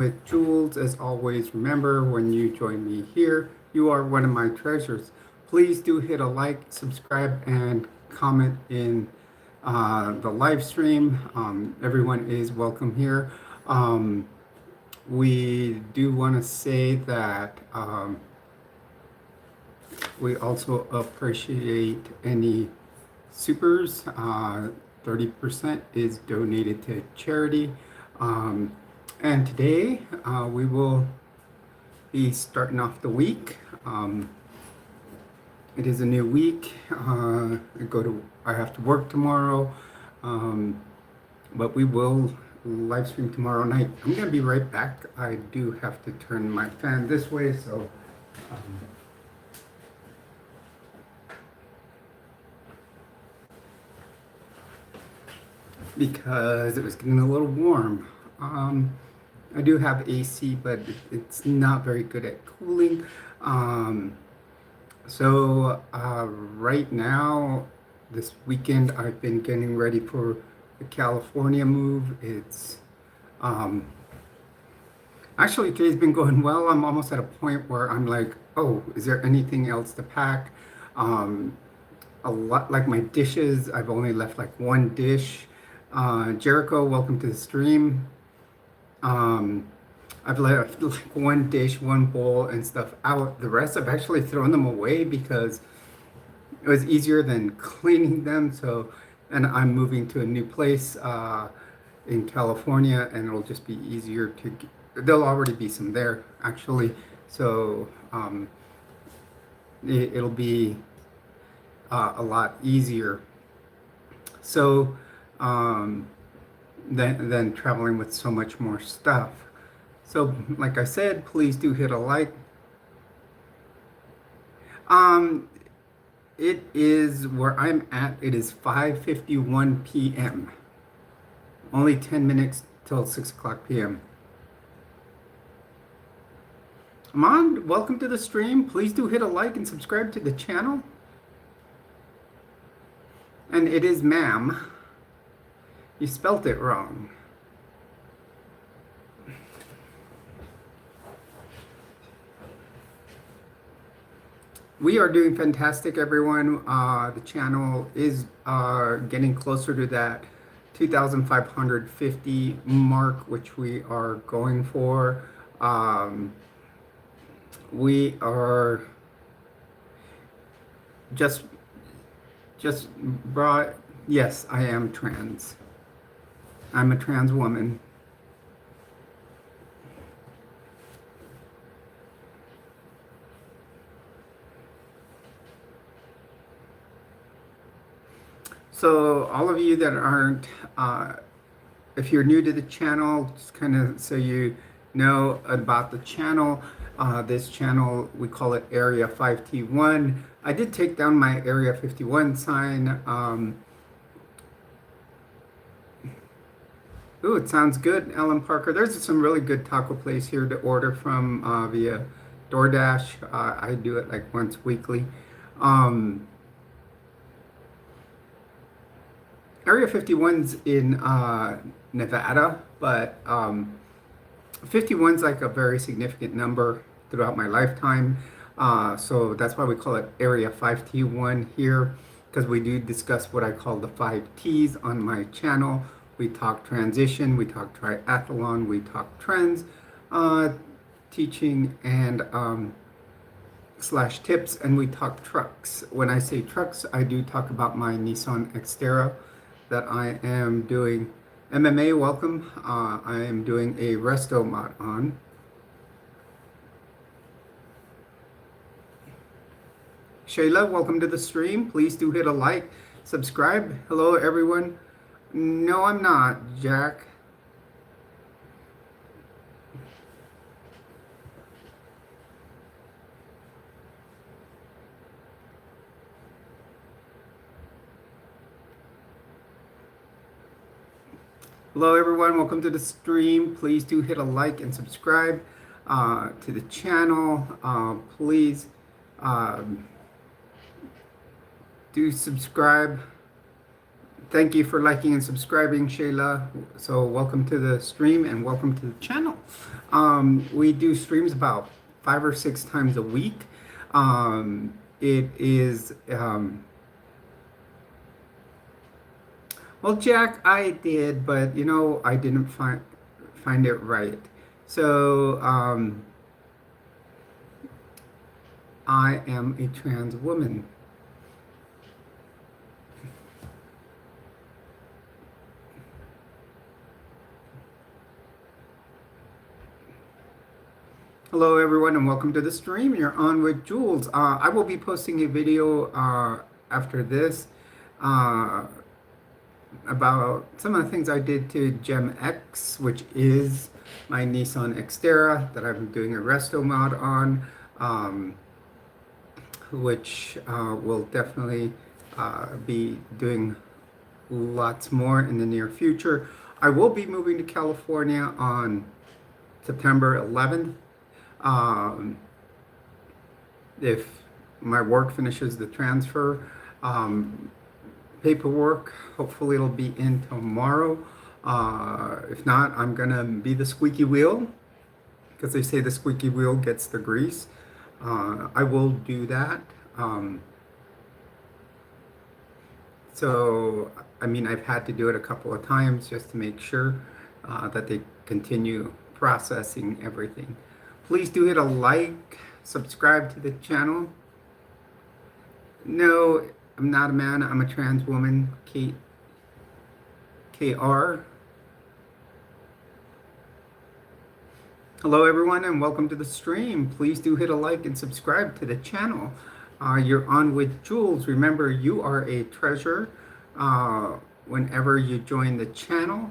with Jules. As always, remember when you join me here, you are one of my treasures. Please do hit a like, subscribe, and comment in the live stream. Everyone is welcome here. We do want to say that we also appreciate any supers. 30% is donated to charity. And today we will be starting off the week. It is a new week. I have to work tomorrow, but we will live stream tomorrow night. I'm gonna be right back. I do have to turn my fan this way, so. Because it was getting a little warm. I do have AC, but it's not very good at cooling. Right now, this weekend, I've been getting ready for the California move. It's actually today's been going well. I'm almost at a point where I'm like, oh, is there anything else to pack? A lot like my dishes, I've only left like one dish. Jericho, welcome to the stream. I've left like one dish, one bowl and stuff out. The rest I've actually thrown them away because it was easier than cleaning them. So, and I'm moving to a new place in California, and it'll just be easier to there'll already be some there actually. So it'll be a lot easier. So than traveling with so much more stuff. So like I said, please do hit a like. It is where I'm at. It is 5:51 p.m. Only 10 minutes till 6 o'clock p.m. Amand, welcome to the stream. Please do hit a like and subscribe to the channel. And it is ma'am. You spelt it wrong. We are doing fantastic, everyone. The channel is getting closer to that 2,550 mark, which we are going for. We are just brought. Yes, I am trans. I'm a trans woman. So all of you that aren't, if you're new to the channel, just kind of so you know about the channel, this channel, we call it Area 5T1. I did take down my Area 51 sign. Ooh, it sounds good, Ellen Parker. There's some really good taco place here to order from via DoorDash. I do it like once weekly. Area 51's in Nevada, but 51's like a very significant number throughout my lifetime. So that's why we call it Area 5T1 here, because we do discuss what I call the 5 T's on my channel. We talk transition, we talk triathlon, we talk trends, teaching and slash tips, and we talk trucks. When I say trucks, I do talk about my Nissan Xterra that I am doing. MMA, welcome. I am doing a resto mod on. Shayla, welcome to the stream. Please do hit a like, subscribe. Hello, everyone. No, I'm not, Jack. Hello, everyone. Welcome to the stream. Please do hit a like and subscribe to the channel. Please do subscribe. Thank you for liking and subscribing, Shayla. So welcome to the stream and welcome to the channel. We do streams about 5 or 6 times a week. It is, well, Jack, I did, but I didn't find it right. So, I am a trans woman. Hello, everyone, and welcome to the stream. You're on with Jules. I will be posting a video after this uh, about some of the things I did to Gem X, which is my Nissan Xterra that I'm doing a resto mod on, which will definitely be doing lots more in the near future. I will be moving to California on September 11th. If my work finishes the transfer paperwork, hopefully it'll be in tomorrow. If not, I'm gonna be the squeaky wheel because they say the squeaky wheel gets the grease. I will do that. So, I mean, I've had to do it a couple of times just to make sure that they continue processing everything. Please do hit a like, subscribe to the channel. No, I'm not a man, I'm a trans woman, KR. Hello everyone and welcome to the stream. Please do hit a like and subscribe to the channel. You're on with Jules. Remember, you are a treasure whenever you join the channel.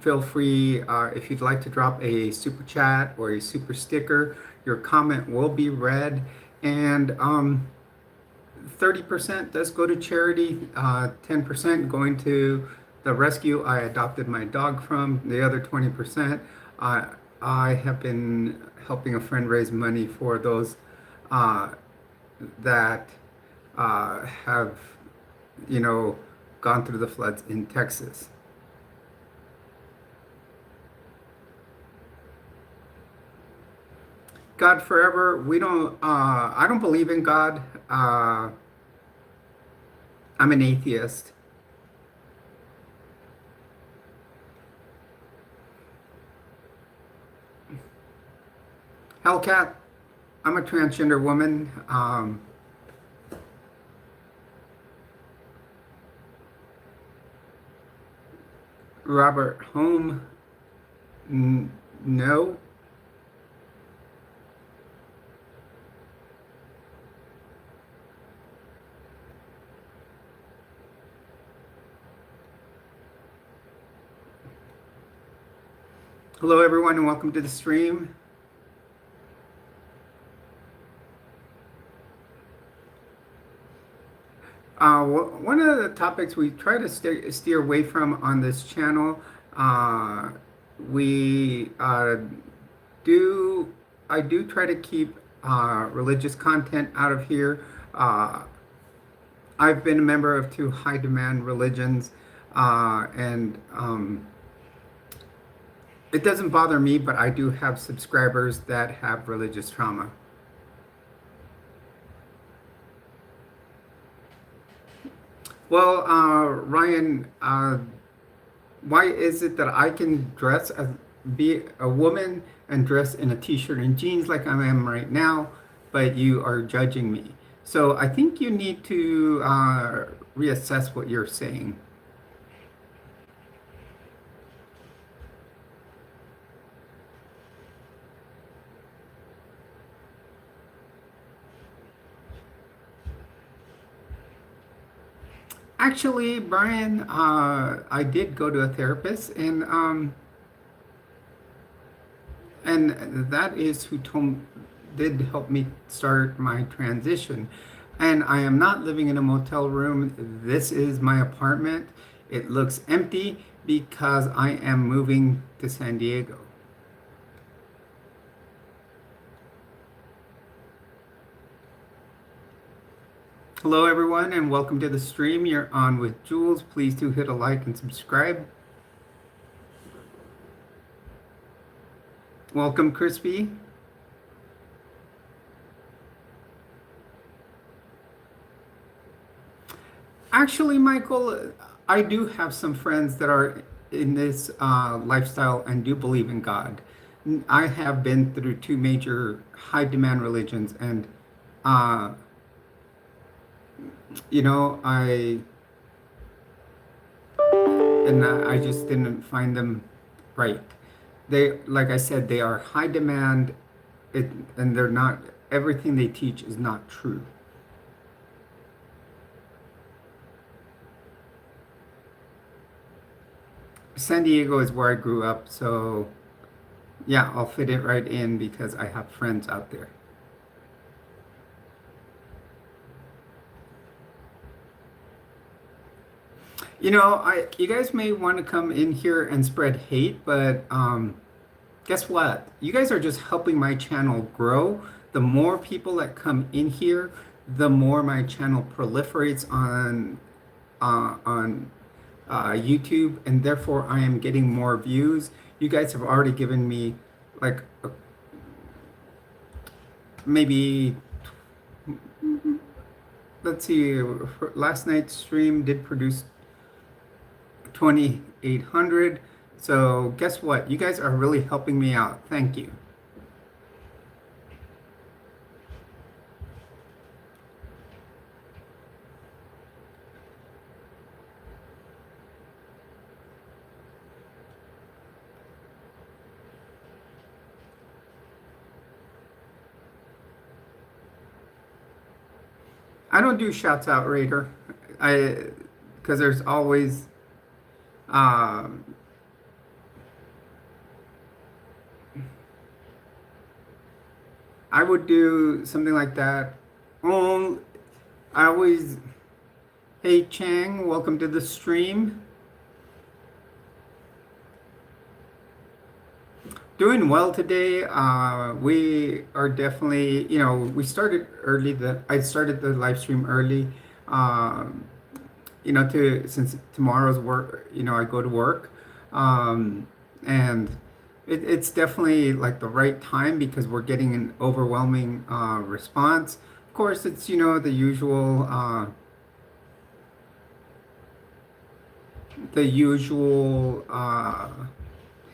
Feel free, if you'd like to drop a super chat or a super sticker, your comment will be read. And 30% does go to charity, 10% going to the rescue I adopted my dog from. The other 20%, I have been helping a friend raise money for those that have, gone through the floods in Texas. God forever. I don't believe in God. I'm an atheist. Hellcat, I'm a transgender woman. Robert Home, no. Hello everyone and welcome to the stream. One of the topics we try to steer away from on this channel, I do try to keep religious content out of here. I've been a member of 2 high demand religions, and it doesn't bother me, but I do have subscribers that have religious trauma. Well, Ryan, why is it that I can be a woman and dress in a t-shirt and jeans like I am right now, but you are judging me? So I think you need to reassess what you're saying. Actually, Brian, I did go to a therapist, and that is who did help me start my transition. And I am not living in a motel room. This is my apartment. It looks empty because I am moving to San Diego. Hello everyone and welcome to the stream. You're on with Jules. Please do hit a like and subscribe. Welcome, Crispy. Actually, Michael, I do have some friends that are in this lifestyle and do believe in God. I have been through two major high demand religions, and uh, you know, I just didn't find them right. They, like I said, they are high demand, it, and they're not. Everything they teach is not true. San Diego is where I grew up, so yeah, I'll fit it right in because I have friends out there. You know, you guys may want to come in here and spread hate, but guess what? You guys are just helping my channel grow. The more people that come in here, the more my channel proliferates on YouTube, and therefore I am getting more views. You guys have already given me like maybe, let's see, last night's stream did produce 2,800. So guess what? You guys are really helping me out. Thank you. I don't do shouts out, Raider. I because there's always um I would do something like that. Oh, I always, hey Chang, welcome to the stream. Doing well today. We are definitely, we started early. I started the live stream early. Um, to since tomorrow's work, I go to work, and it's definitely like the right time because we're getting an overwhelming response. Of course, it's the usual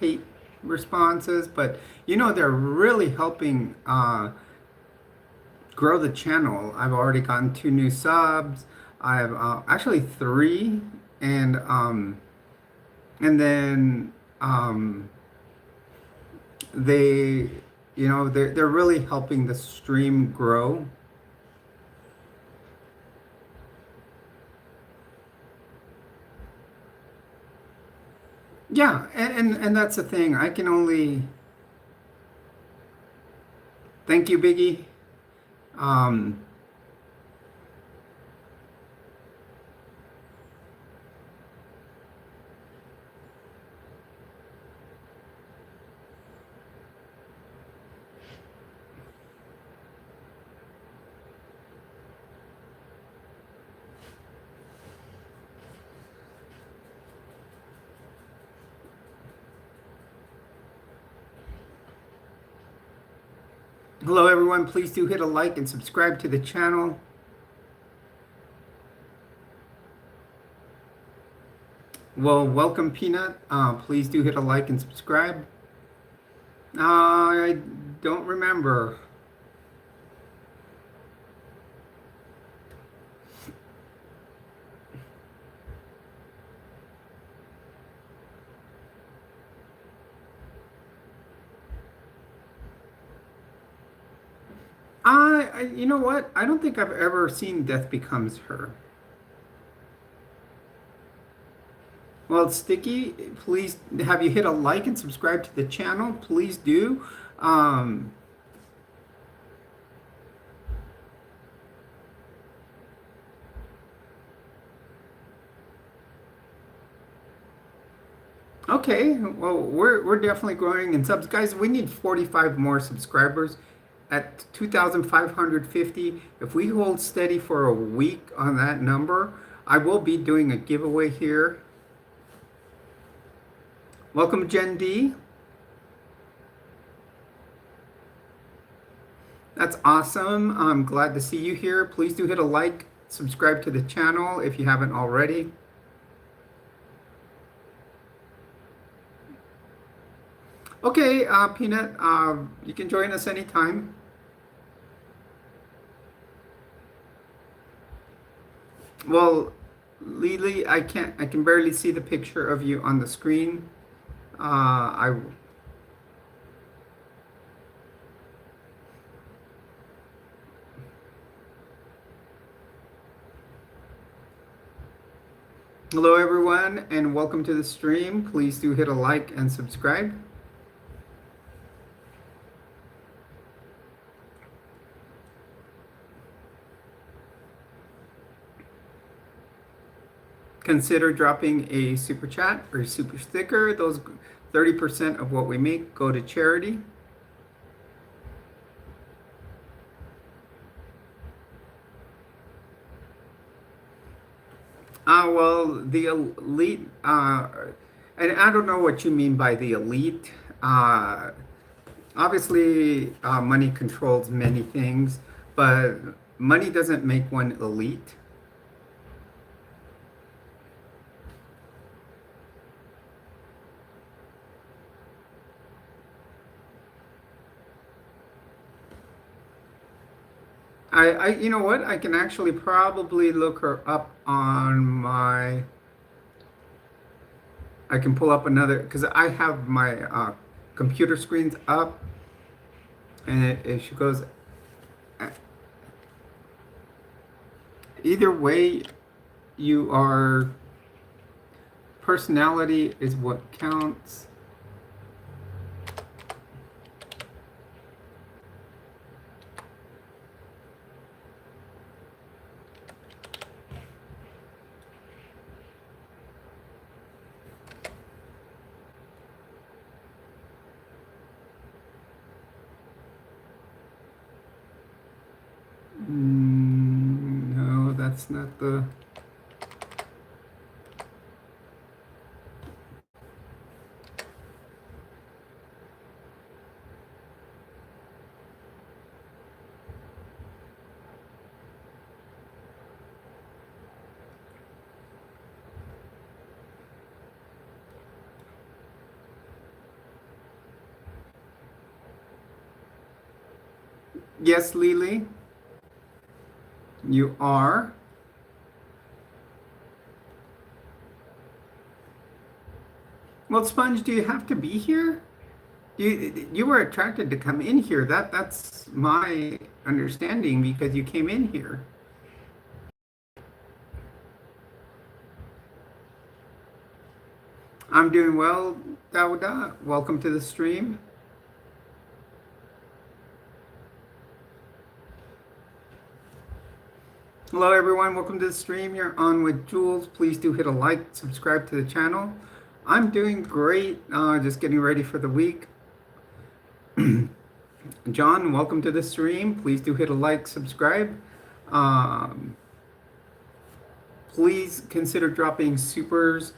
hate responses, but they're really helping grow the channel. I've already gotten 2 new subs. I've actually three, and then they they're really helping the stream grow. Yeah, and that's the thing. I can only thank you, Biggie. Um, Hello, everyone. Please do hit a like and subscribe to the channel. Well, welcome, Peanut. Please do hit a like and subscribe. I don't remember. You know what? I don't think I've ever seen Death Becomes Her. Well, Sticky, please have you hit a like and subscribe to the channel? Please do. Um, okay, well, we're definitely growing in subs, guys. We need 45 more subscribers at 2,550. If we hold steady for a week on that number, I will be doing a giveaway here. Welcome, Jen D. That's awesome. I'm glad to see you here. Please do hit a like, subscribe to the channel if you haven't already. Okay, Peanut, you can join us anytime. Well, Lily, I can barely see the picture of you on the screen. I Hello everyone and welcome to the stream. Please do hit a like and subscribe. Consider dropping a super chat or super sticker. Those 30% of what we make go to charity. Well, the elite, and I don't know what you mean by the elite. Uh, Obviously, money controls many things, but money doesn't make one elite. You know what? I can actually probably look her up on my. I can pull up another because I have my computer screens up, and if she goes, either way, you are. Personality is what counts. No, that's not the. Yes, Lily, you are. Well, Sponge, do you have to be here? You were attracted to come in here. That's my understanding because you came in here. I'm doing well, Dawda. Welcome to the stream. Hello, everyone. Welcome to the stream. You're on with Jules. Please do hit a like, subscribe to the channel. I'm doing great. Just getting ready for the week. John, welcome to the stream. Please do hit a like, subscribe. Um, please consider dropping supers.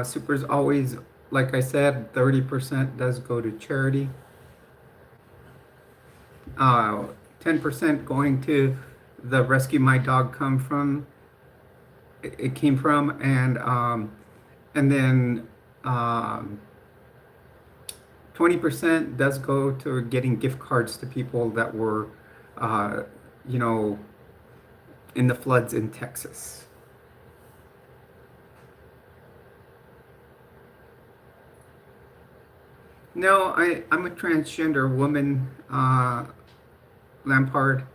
Supers always, like I said, 30% does go to charity. 10% going to the rescue my dog come from. It came from, and then 20% does go to getting gift cards to people that were, uh, you know, in the floods in Texas. No, I'm a transgender woman, Lampard.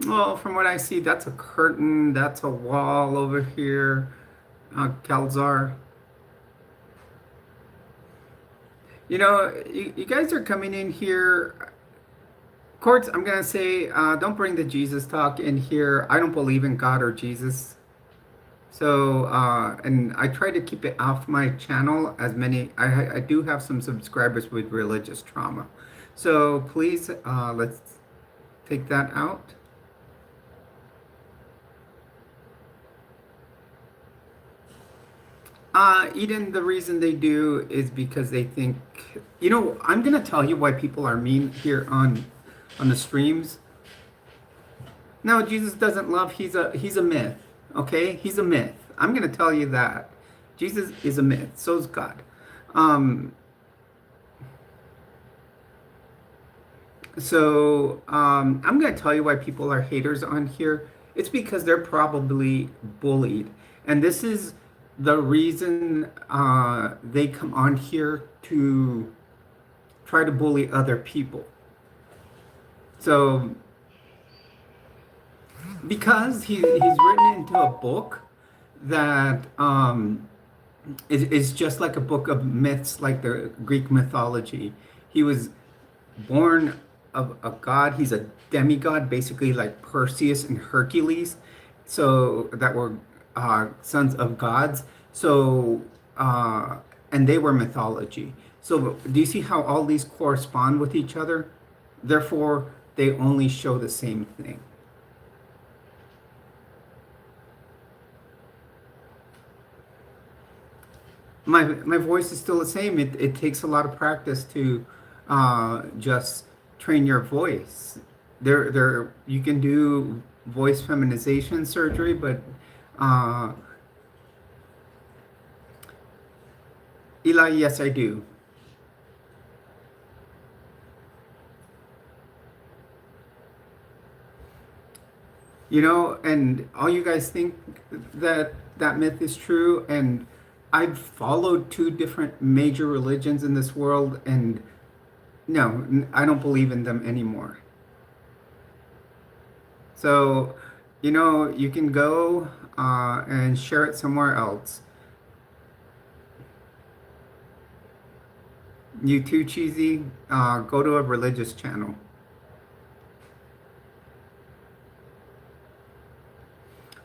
Well, from what I see, that's a curtain, that's a wall over here, Calzar. You know, you guys are coming in here. Courts, I'm gonna say, don't bring the Jesus talk in here. I don't believe in God or Jesus. So, and I try to keep it off my channel as many, I do have some subscribers with religious trauma. So please, let's take that out. Eden, the reason they do is because they think, you know, I'm gonna tell you why people are mean here on the streams. No, Jesus doesn't love. He's a myth. Okay, he's a myth. I'm gonna tell you that Jesus is a myth. So is God. Um, I'm gonna tell you why people are haters on here. It's because they're probably bullied, and this is the reason they come on here to try to bully other people. So because he's written into a book that is just like a book of myths, like the Greek mythology. He was born of a god. He's a demigod, basically like Perseus and Hercules, so that were sons of gods. So and they were mythology. So do you see how all these correspond with each other? Therefore, they only show the same thing. My voice is still the same. It takes a lot of practice to just train your voice. There you can do voice feminization surgery, but uh, Eli, yes, I do. You know, and all you guys think that that myth is true, and I've followed two different major religions in this world, and no, I don't believe in them anymore. So, you know, you can go and share it somewhere else. You too cheesy, go to a religious channel.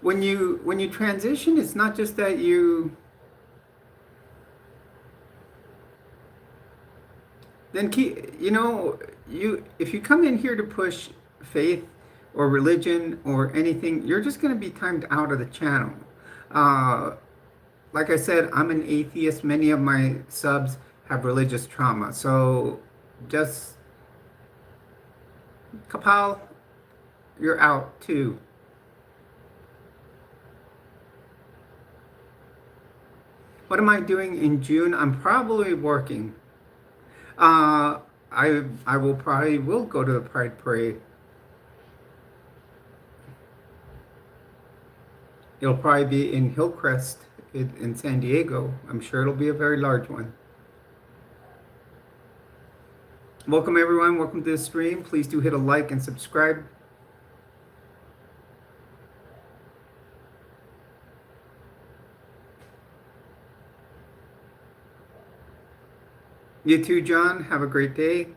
When you transition, it's not just that you then keep, you know, you if you come in here to push faith or religion or anything, you're just going to be timed out of the channel. Uh, like I said, I'm an atheist. Many of my subs have religious trauma. So just, Kapal, you're out too. What am I doing in June? I'm probably working. Uh, I will probably will go to the Pride Parade. It'll probably be in Hillcrest in San Diego. I'm sure it'll be a very large one. Welcome everyone. Welcome to the stream. Please do hit a like and subscribe. You too, John. Have a great day.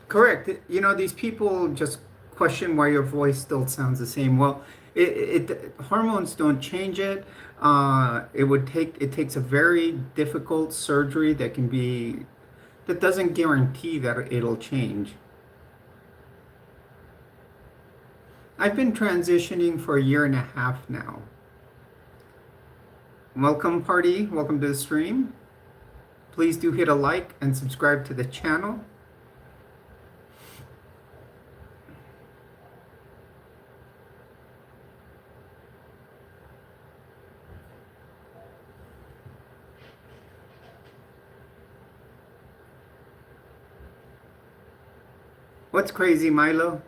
Correct. You know, these people just question why your voice still sounds the same. Well, hormones don't change it. It takes a very difficult surgery that doesn't guarantee that it'll change. I've been transitioning for a year and a half now. Welcome, party. Welcome to the stream. Please do hit a like and subscribe to the channel. What's crazy, Milo?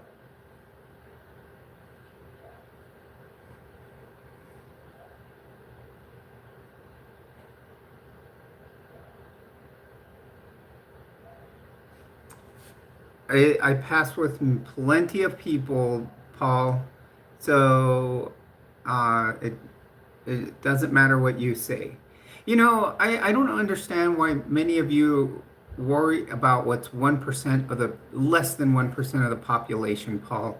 I pass with plenty of people, Paul. So it doesn't matter what you say. You know, I don't understand why many of you worry about what's 1% of the less than 1% of the population, Paul.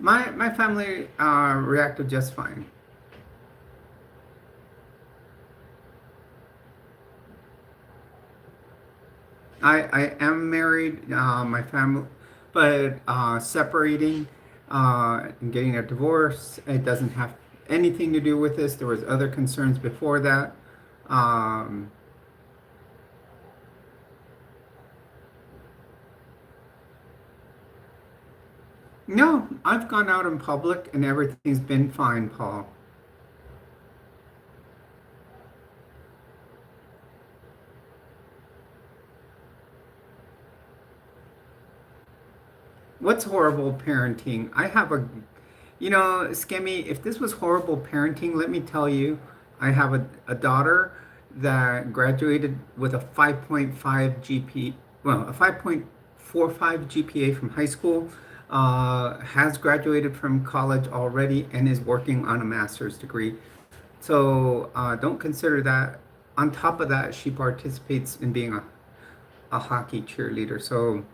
My family reacted just fine. I am married, my family, but separating and getting a divorce, it doesn't have anything to do with this. There was other concerns before that. Um, no, I've gone out in public and everything's been fine, Paul. What's horrible parenting? I have a, Skimmy, if this was horrible parenting, let me tell you, I have a daughter that graduated with a 5.5 GP, well, a 5.45 GPA from high school, has graduated from college already and is working on a master's degree. So don't consider that. On top of that, she participates in being a hockey cheerleader. So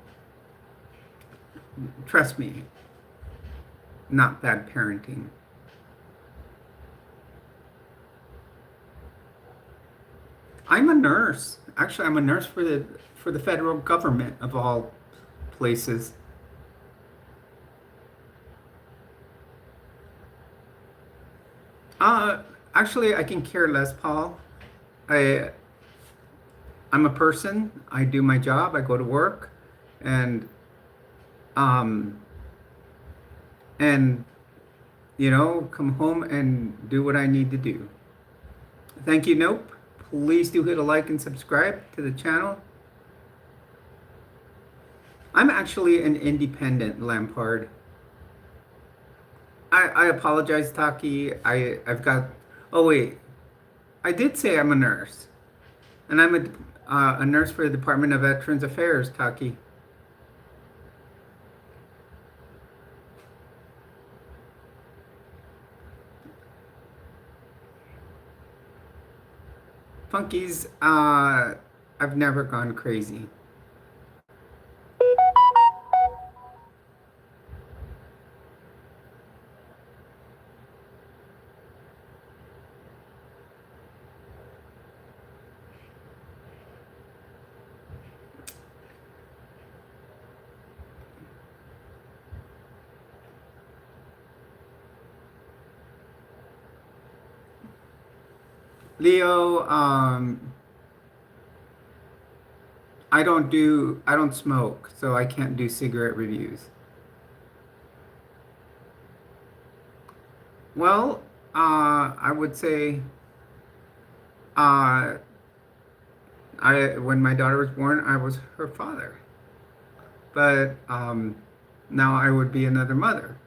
trust me, not bad parenting. I'm a nurse. Actually, I'm a nurse for the federal government of all places. Uh, Actually, I can care less, Paul. I I'm a person. I do my job. I go to work, and um and come home and do what I need to do. Thank you. Nope. Please do hit a like and subscribe to the channel. I'm actually an independent Lampard. I apologize, Taki. I've got. Oh wait, I did say I'm a nurse, and I'm a nurse for the Department of Veterans Affairs, Taki. Funkies, I've never gone crazy. Leo, I don't smoke, so I can't do cigarette reviews. Well, I would say, uh, when my daughter was born, I was her father, but now I would be another mother.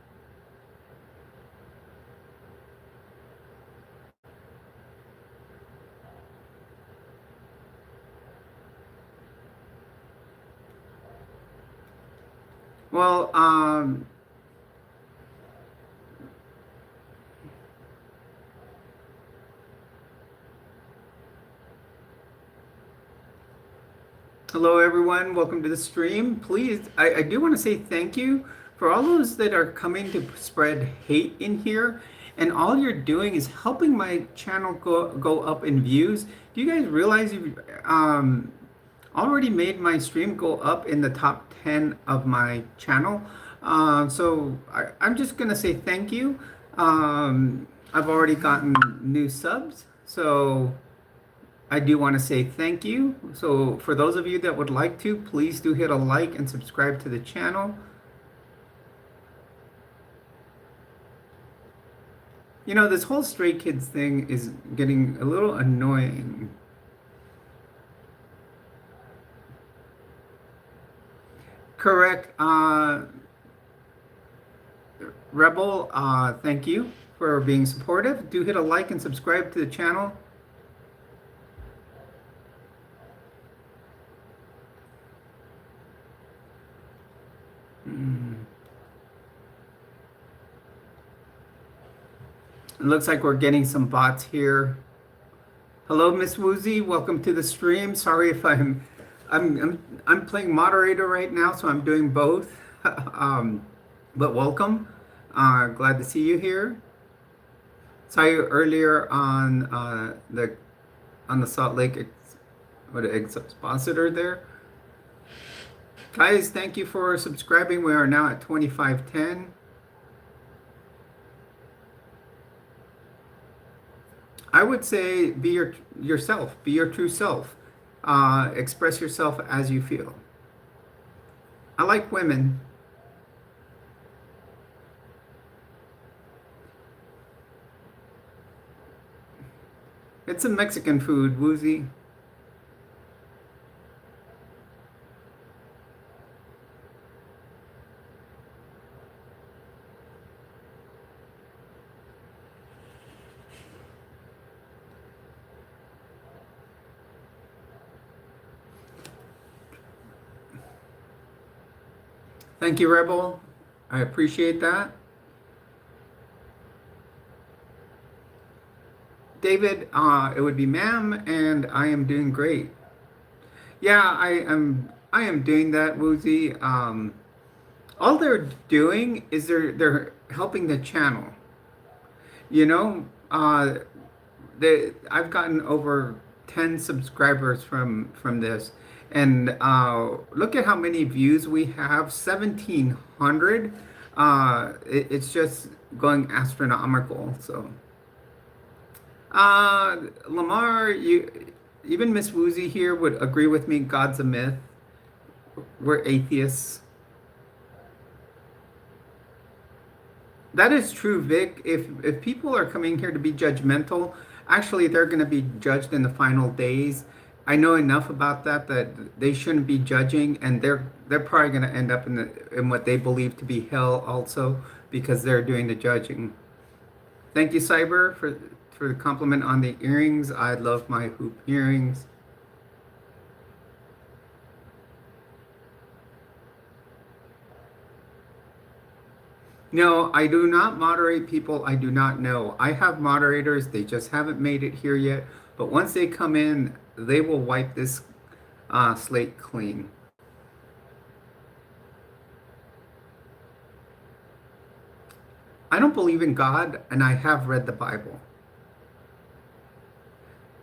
Well, hello everyone, welcome to the stream. Please, I do want to say thank you for all those that are coming to spread hate in here. And all you're doing is helping my channel go up in views. Do you guys realize you've already made my stream go up in the top 10 of my channel? So I'm just gonna say thank you. I've already gotten new subs, so I do want to say thank you. So for those of you that would like to, please do hit a like and subscribe to the channel. This whole Stray Kids thing is getting a little annoying. Correct. Rebel, thank you for being supportive. Do hit a like and subscribe to the channel. It looks like we're getting some bots here. Hello, Miss Woozy. Welcome to the stream. Sorry if I'm playing moderator right now, so I'm doing both. But welcome. Glad to see you here. Saw you earlier on the Salt Lake expositor there. Guys, thank you for subscribing. We are now at 2510. I would say be yourself, be your true self. Express yourself as you feel. I like women. It's a Mexican food, Woozy. Thank you, Rebel. I appreciate that. David, it would be ma'am, and I am doing great. Yeah, I am doing that, Woozy. All they're doing is they're helping the channel. You know, I've gotten over 10 subscribers from this, and look at how many views we have, 1,700. It's just going astronomical. So, Lamar, even Miss Woozy here would agree with me. God's a myth. We're atheists. That is true, Vic. If people are coming here to be judgmental, actually they're going to be judged in the final days. I know enough about that they shouldn't be judging, and they're probably going to end up in what they believe to be hell also, because they're doing the judging. Thank you, Cyber, for the compliment on the earrings. I love my hoop earrings. No, I do not moderate people I do not know. I have moderators, they just haven't made it here yet. But once they come in, they will wipe this slate clean. I don't believe in God, and I have read the Bible.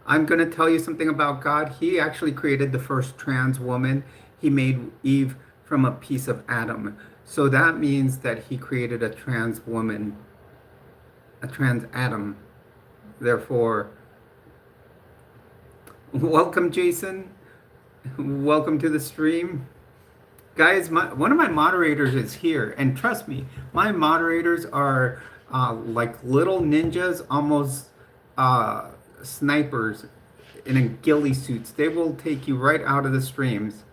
I'm going to tell you something about God. He actually created the first trans woman. He made Eve from a piece of Adam. So that means that he created a trans woman, a trans Adam. Therefore, welcome, Jason. Welcome to the stream. Guys, one of my moderators is here. And trust me, my moderators are like little ninjas, almost snipers in ghillie suits. They will take you right out of the streams.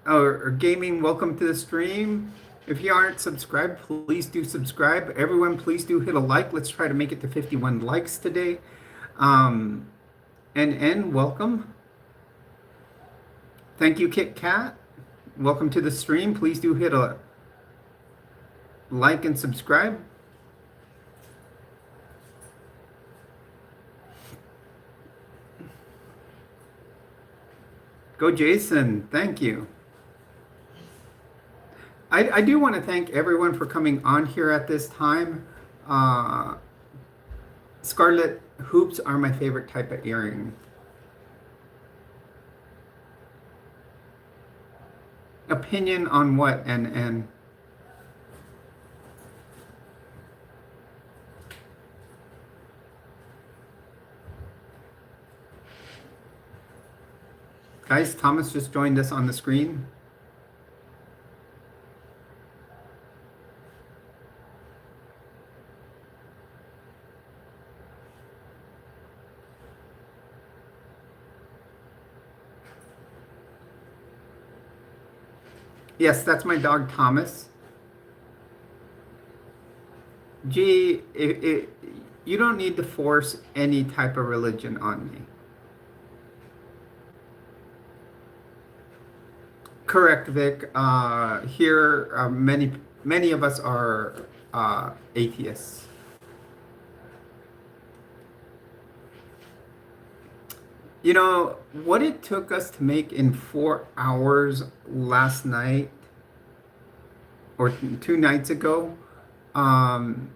Or gaming, welcome to the stream. If you aren't subscribed, please do subscribe. Everyone, please do hit a like. Let's try to make it to 51 likes today. And welcome. Thank you, Kit Kat. Welcome to the stream. Please do hit a like and subscribe. Go Jason, thank you. I do want to thank everyone for coming on here at this time. Scarlet hoops are my favorite type of earring. Opinion on what, and guys, Thomas just joined us on the screen. Yes, that's my dog, Thomas. Gee, you don't need to force any type of religion on me. Correct, Vic. Here, many of us are atheists. You know, what it took us to make in 4 hours last night or 2 nights ago, um,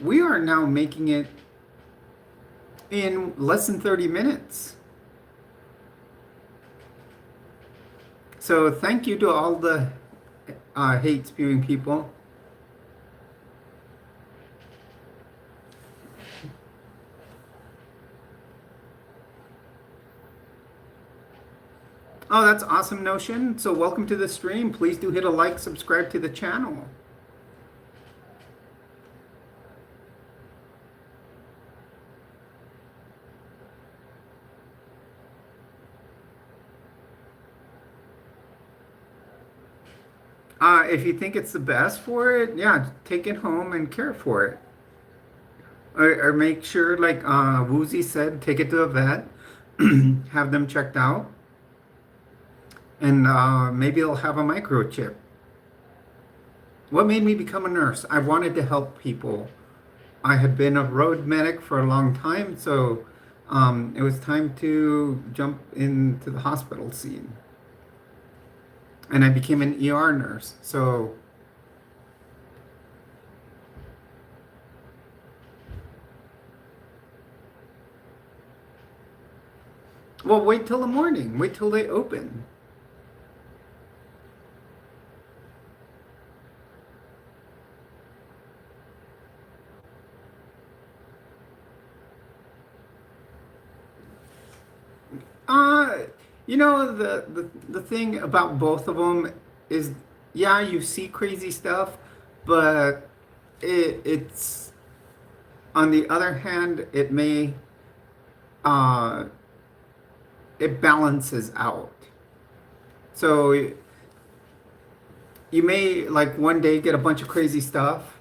we are now making it in less than 30 minutes. So thank you to all the hate spewing people. Oh, that's awesome, Notion. So welcome to the stream. Please do hit a like, subscribe to the channel. If you think it's the best for it, yeah, take it home and care for it. Or make sure, like Woozy said, take it to a vet, have them checked out, and maybe they'll have a microchip. What made me become a nurse? I wanted to help people. I had been a road medic for a long time, so it was time to jump into the hospital scene. And I became an ER nurse. So, well, wait till the morning. Wait till they open. Uh, you know, the thing about both of them is, yeah, you see crazy stuff, but it's on the other hand, uh, it balances out. So you may like one day get a bunch of crazy stuff.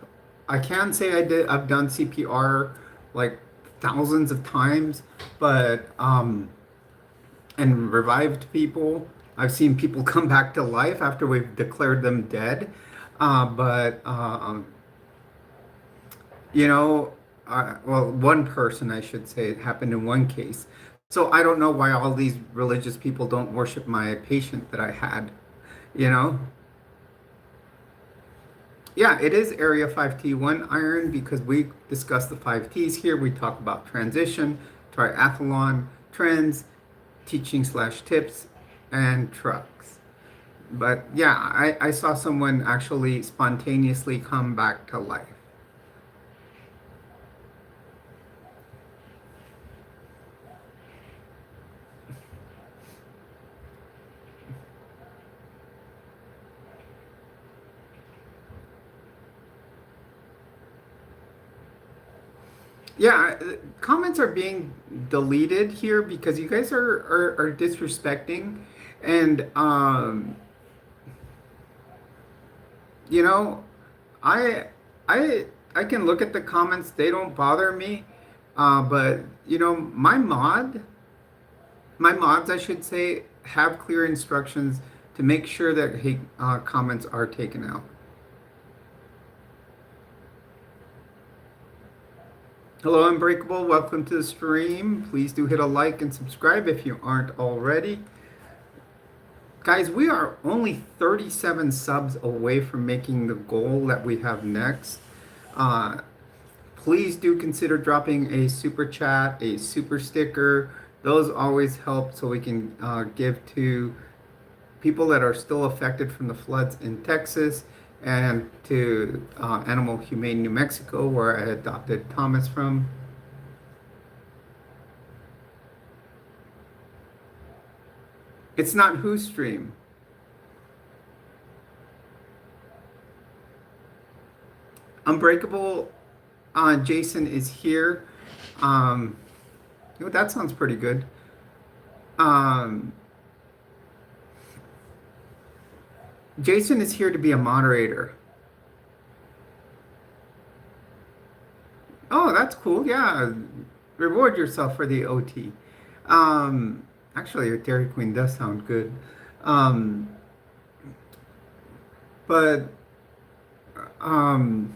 I can say I've done CPR like thousands of times, but and revived people. I've seen people come back to life after we've declared them dead. But you know, well, one person I should say, it happened in one case. So I don't know why all these religious people don't worship my patient that I had, you know? Yeah, it is Area 5T1 iron because we discuss the 5Ts here. We talk about transition, triathlon, trends, teaching slash tips, and trucks. But yeah, I saw someone actually spontaneously come back to life. Yeah, comments are being deleted here because you guys are disrespecting, and you know, I I I can look at the comments; they don't bother me. But you know, my mods, I should say, have clear instructions to make sure that hate comments are taken out. Hello, Unbreakable. Welcome to the stream. Please do hit a like and subscribe if you aren't already. Guys, we are only 37 subs away from making the goal that we have next. Uh, Please do consider dropping a super chat, a super sticker. Those always help so we can give to people that are still affected from the floods in Texas and to Animal Humane New Mexico, where I adopted Thomas from. It's not whose stream. Unbreakable Jason is here. Um, you know, that sounds pretty good. Um, Jason is here to be a moderator. Oh, that's cool. Yeah. Reward yourself for the OT. Actually, your Dairy Queen does sound good. Um, but um,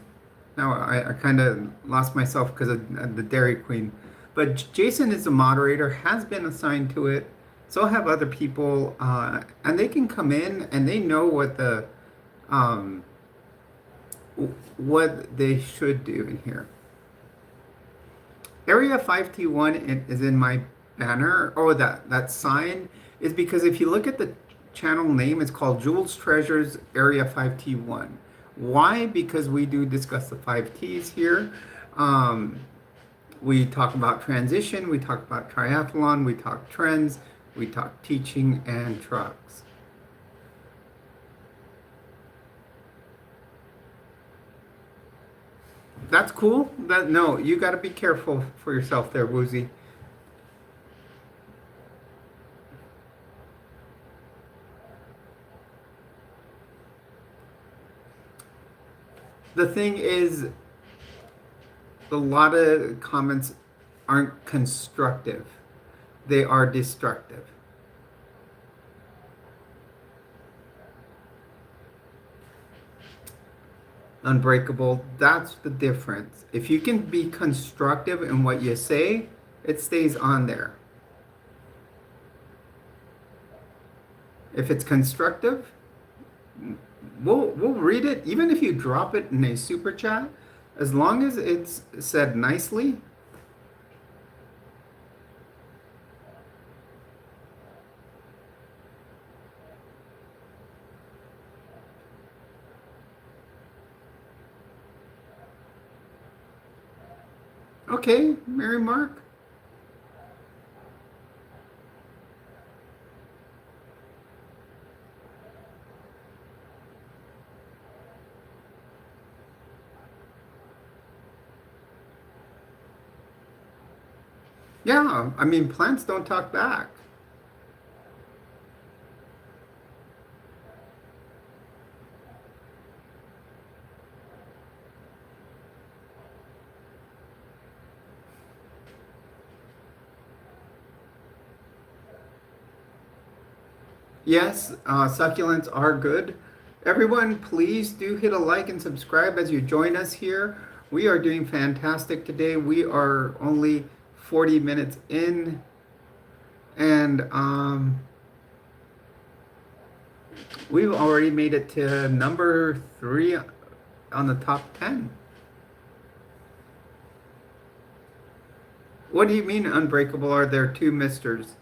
now I kind of lost myself because of the Dairy Queen. But Jason is a moderator, has been assigned to it. So have other people, and they can come in and they know um, what they should do in here. Area 5T1 is in my banner, or that sign is because if you look at the channel name, it's called Jules Treasures Area 5T1. Why? Because we do discuss the 5Ts here. We talk about transition, we talk about triathlon, we talk trends, we talk teaching and trucks. That's cool. No, you got to be careful for yourself there, Woozy. The thing is, a lot of comments aren't constructive. They are destructive. Unbreakable, that's the difference. If you can be constructive in what you say, it stays on there. If it's constructive, we'll read it, even if you drop it in a super chat, as long as it's said nicely. Okay, Mary Mark. Yeah, I mean, plants don't talk back. Yes, succulents are good. Everyone, please do hit a like and subscribe as you join us here. We are doing fantastic today. We are only 40 minutes in, and we've already made it to number 3 on the top 10. What do you mean unbreakable? Are there 2 misters?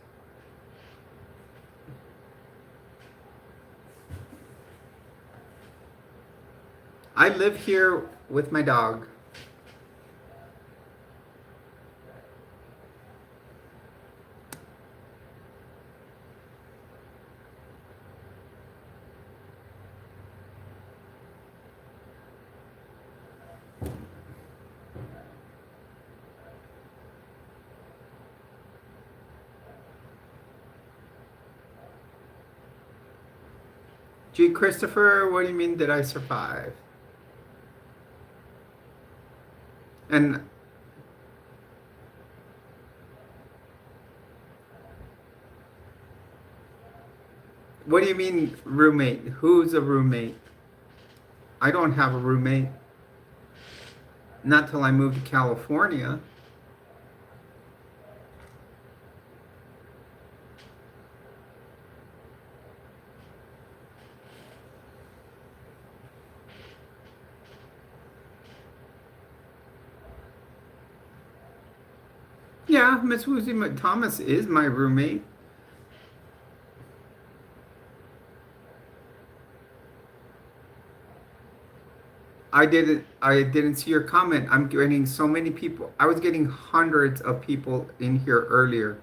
I live here with my dog. Gee, Christopher, what do you mean did I survive? And what do you mean roommate? Who's a roommate? I don't have a roommate. Not till I moved to California. Yeah, Miss Woozy Thomas is my roommate. I didn't see your comment. I'm getting so many people. I was getting hundreds of people in here earlier.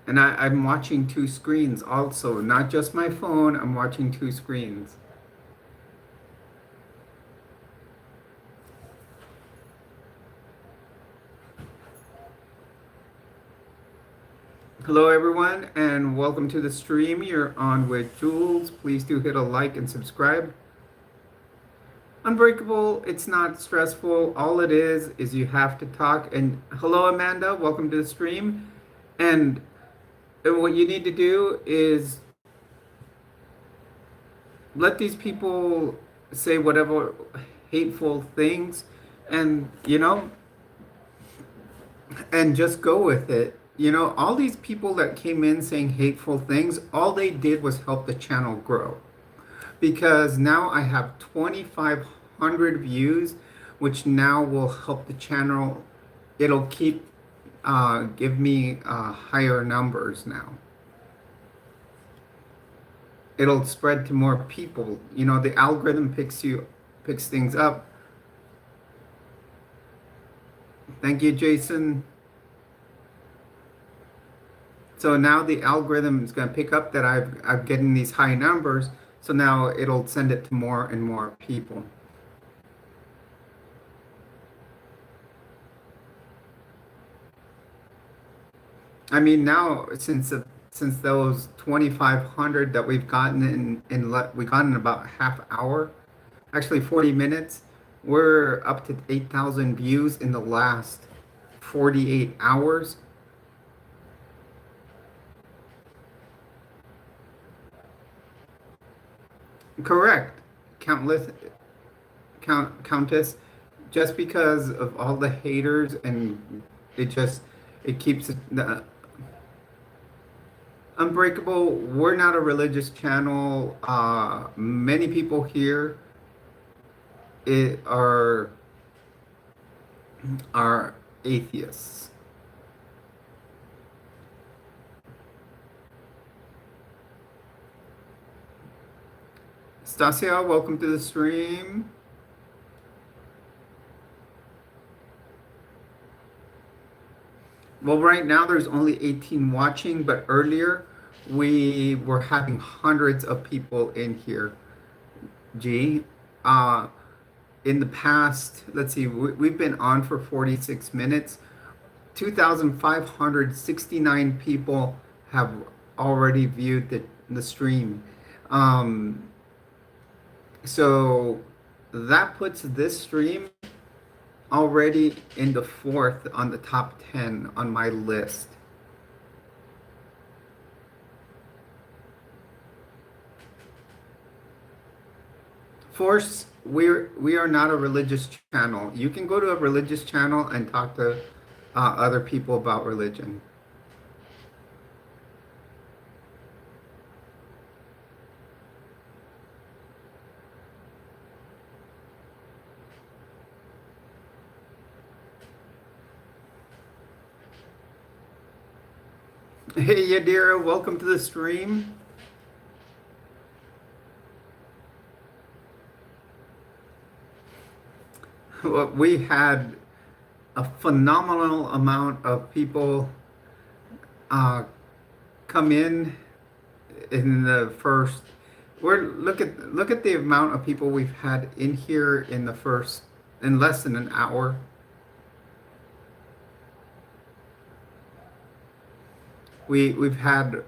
And I'm watching 2 screens also, not just my phone. I'm watching 2 screens. Hello everyone and welcome to the stream. You're on with Jules. Please do hit a like and subscribe. Unbreakable, it's not stressful. All it is you have to talk. And hello Amanda, welcome to the stream. And And what you need to do is let these people say whatever hateful things, and and just go with it. All these people that came in saying hateful things, all they did was help the channel grow. Because now I have 2,500 views, which now will help the channel. It'll keep give me higher numbers now. It'll spread to more people. The algorithm picks things up. Thank you, Jason. So now the algorithm is going to pick up that I'm getting these high numbers. So now it'll send it to more and more people. I mean, now since those 2,500 that we've gotten we got in about a half hour, actually 40 minutes, we're up to 8,000 views in the last 48 hours. Correct, countless countess. Just because of all the haters, and it keeps the Unbreakable. We're not a religious channel. Many people here it are atheists. Stasia, welcome to the stream. Well, right now there's only 18 watching, but earlier we were having hundreds of people in here. G. In the past, let's see, we've been on for 46 minutes. 2,569 people have already viewed the stream. So that puts this stream already in the fourth on the top 10 on my list. Force, we are not a religious channel. You can go to a religious channel and talk to other people about religion. Hey Yadira, welcome to the stream. We had a phenomenal amount of people come in the first. Look at the amount of people we've had in here in less than an hour. We've had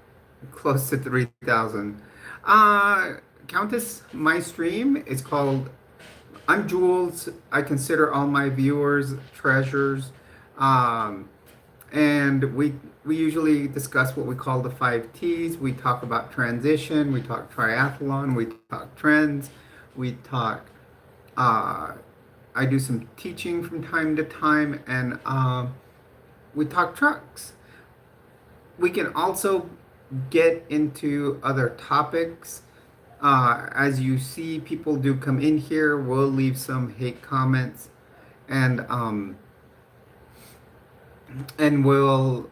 close to 3,000. Countess, my stream is called I'm Jules. I consider all my viewers treasures. And we usually discuss what we call the 5 T's. We talk about transition, we talk triathlon, we talk trends, we talk I do some teaching from time to time, and we talk trucks. We can also get into other topics. As you see, people do come in here. We'll leave some hate comments, and we'll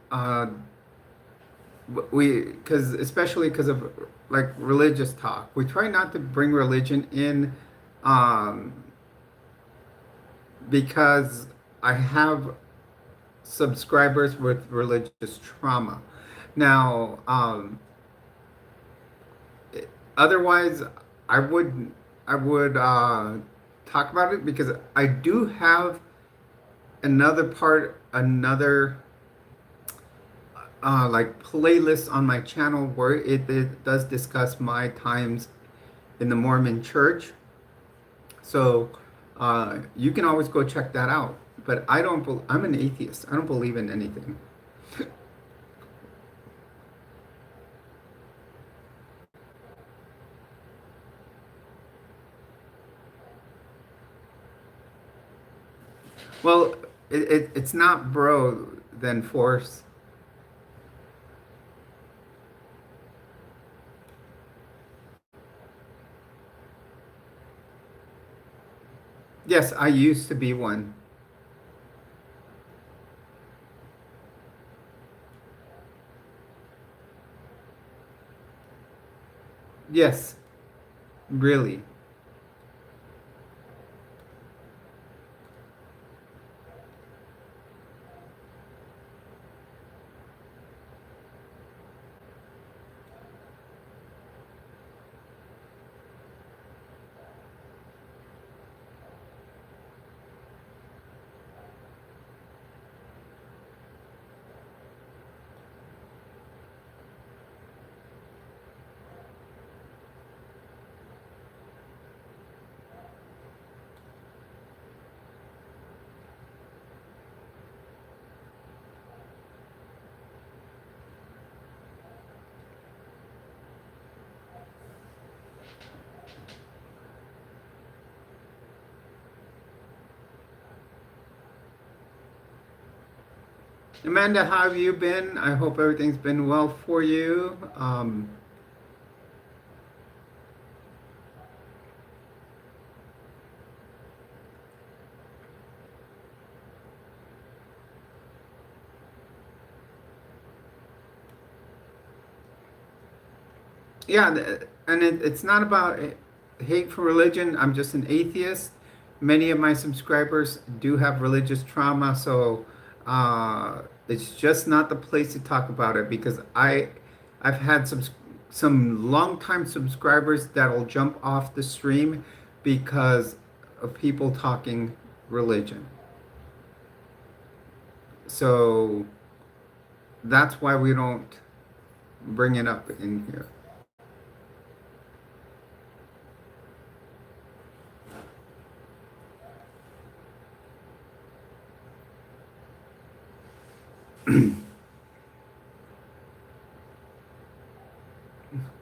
especially because of like religious talk. We try not to bring religion in, because I have subscribers with religious trauma. Now, otherwise, I would talk about it, because I do have another like playlist on my channel where it does discuss my times in the Mormon Church. So you can always go check that out. But I'm an atheist. I don't believe in anything. Well, it's not bro, then force. Yes, I used to be one. Yes, really. Amanda, how have you been? I hope everything's been well for you. Yeah, and it's not about hate for religion. I'm just an atheist. Many of my subscribers do have religious trauma, so it's just not the place to talk about it because I've had some longtime subscribers that'll jump off the stream because of people talking religion. So that's why we don't bring it up in here.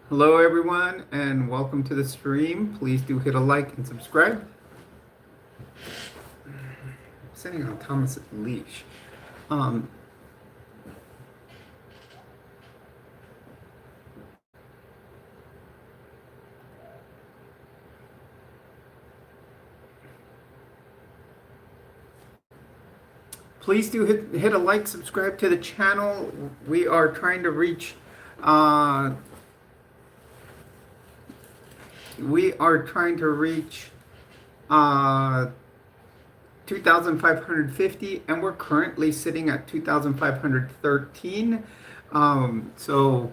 Hello, everyone, and welcome to the stream. Please do hit a like and subscribe. I'm sitting on Thomas's leash. Um, please do hit a like, subscribe to the channel. We are trying to reach uh, we are trying to reach uh, 2,550, and we're currently sitting at 2,513. So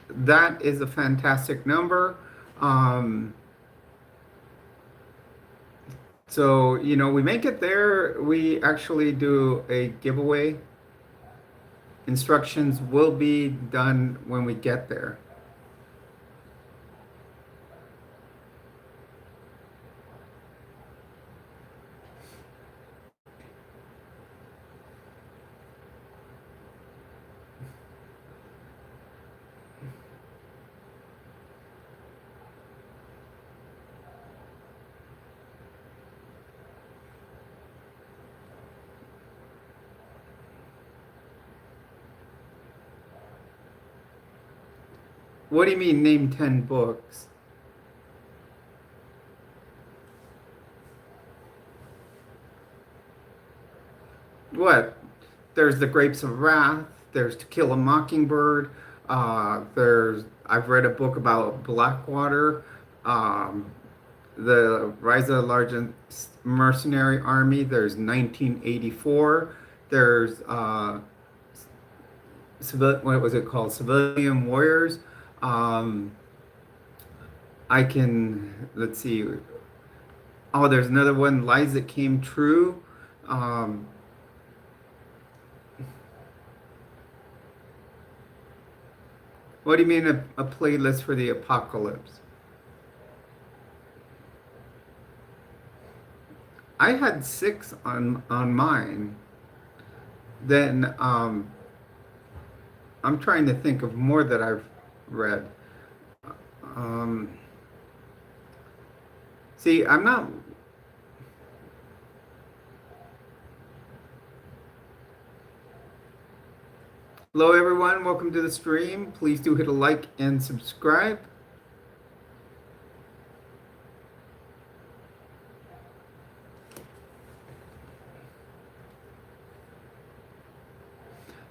that is a fantastic number. Um, so, we make it there. We actually do a giveaway. Instructions will be done when we get there. What do you mean, name 10 books? What? There's The Grapes of Wrath, there's To Kill a Mockingbird, I've read a book about Blackwater, um, The Rise of the Largest Mercenary Army, there's 1984, there's what was it called? Civilian Warriors. Um, let's see. Oh, there's another one, Lies That Came True. Um, what do you mean a playlist for the apocalypse? I had six on mine. Then I'm trying to think of more that I've read. Um, see, I'm not. Hello, everyone. Welcome to the stream. Please do hit a like and subscribe.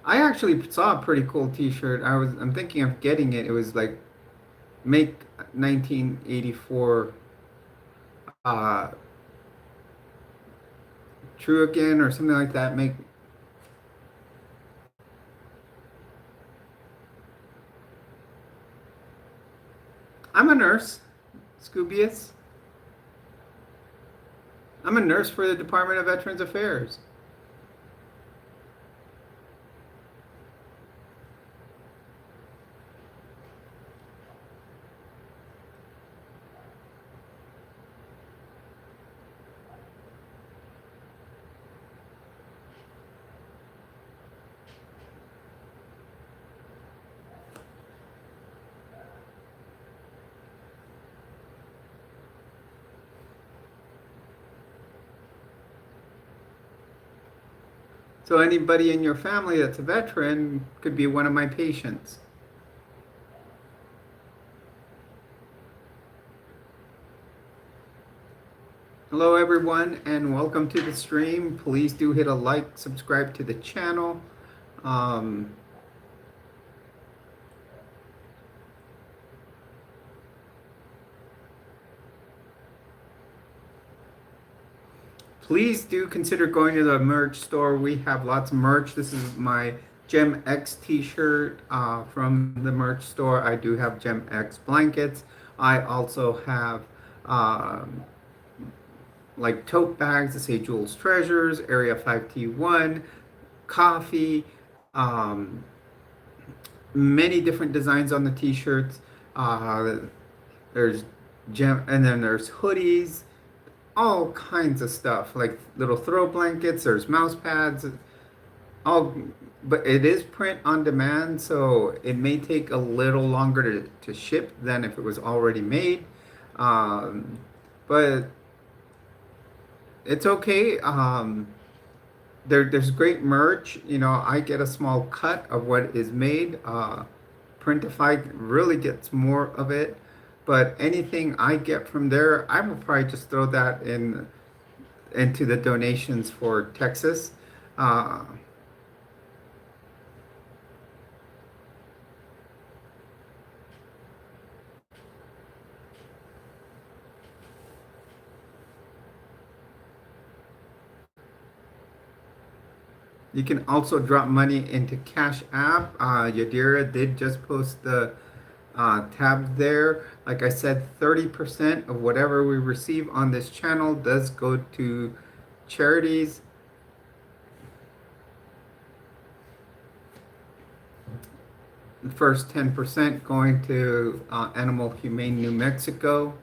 I actually saw a pretty cool T-shirt. I'm thinking of getting it. It was like make 1984 uh, true again or something like that. Make I'm a nurse, Scoobius. I'm a nurse for the Department of Veterans Affairs. So anybody in your family that's a veteran could be one of my patients. Hello, everyone, and welcome to the stream. Please do hit a like, subscribe to the channel. Um, Please do consider going to the merch store. We have lots of merch. This is my Gem X t-shirt from the merch store. I do have Gem X blankets. I also have like tote bags that say Jules Treasures, Area 5T1, coffee, um, many different designs on the t-shirts. Uh, there's gem, and then there's hoodies, all kinds of stuff like little throw blankets. There's mouse pads, all, but it is print on demand, so it may take a little longer to ship than if it was already made. Um, but it's okay. There's great merch. You know, I get a small cut of what is made. Printify really gets more of it. But anything I get from there, I will probably just throw that into the donations for Texas. Uh, you can also drop money into Cash App. Yadira did just post the tab there. Like I said, 30% of whatever we receive on this channel does go to charities. The first 10% going to Animal Humane New Mexico.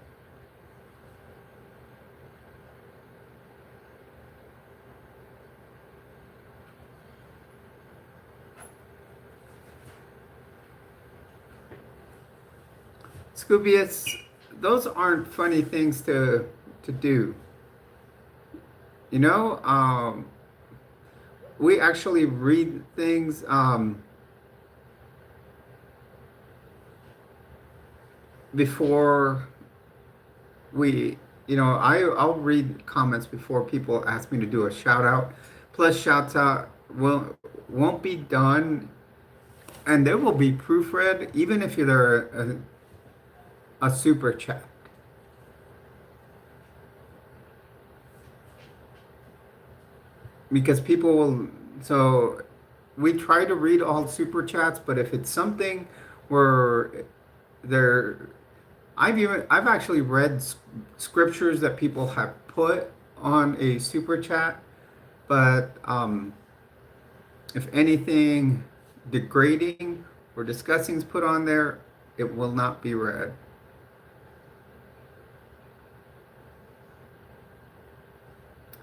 Scoobius, those aren't funny things to do. You know, we actually read things before we, I'll read comments before people ask me to do a shout out. Plus, shouts out won't be done, and they will be proofread, even if you're a super chat. Because people will, so we try to read all super chats, but if it's something where there, I've actually read scriptures that people have put on a super chat, but if anything degrading or disgusting is put on there, it will not be read.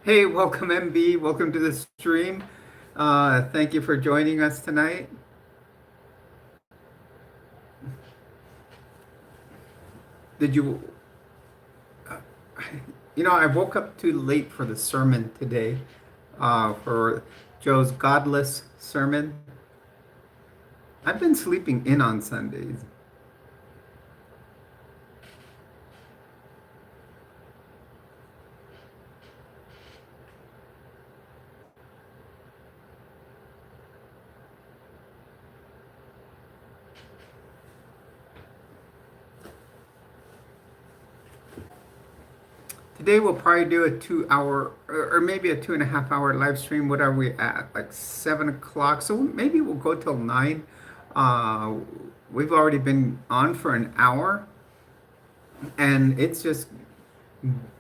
Hey, welcome MB, welcome to the stream. Thank you for joining us tonight. Did you, I woke up too late for the sermon today, for Joe's godless sermon. I've been sleeping in on Sundays. Today we'll probably do a 2 hour or maybe a 2.5 hour live stream. What are we at? Like 7 o'clock. So maybe we'll go till 9. Uh, we've already been on for an hour, and it's just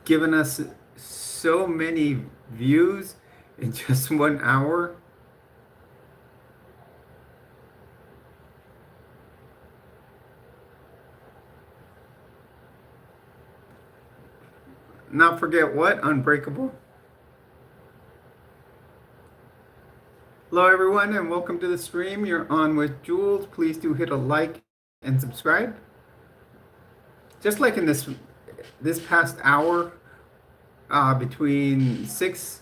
given us so many views in just 1 hour. Not forget what? Unbreakable. Hello, everyone, and welcome to the stream. You're on with Jules. Please do hit a like and subscribe. Just like in this past hour, between 6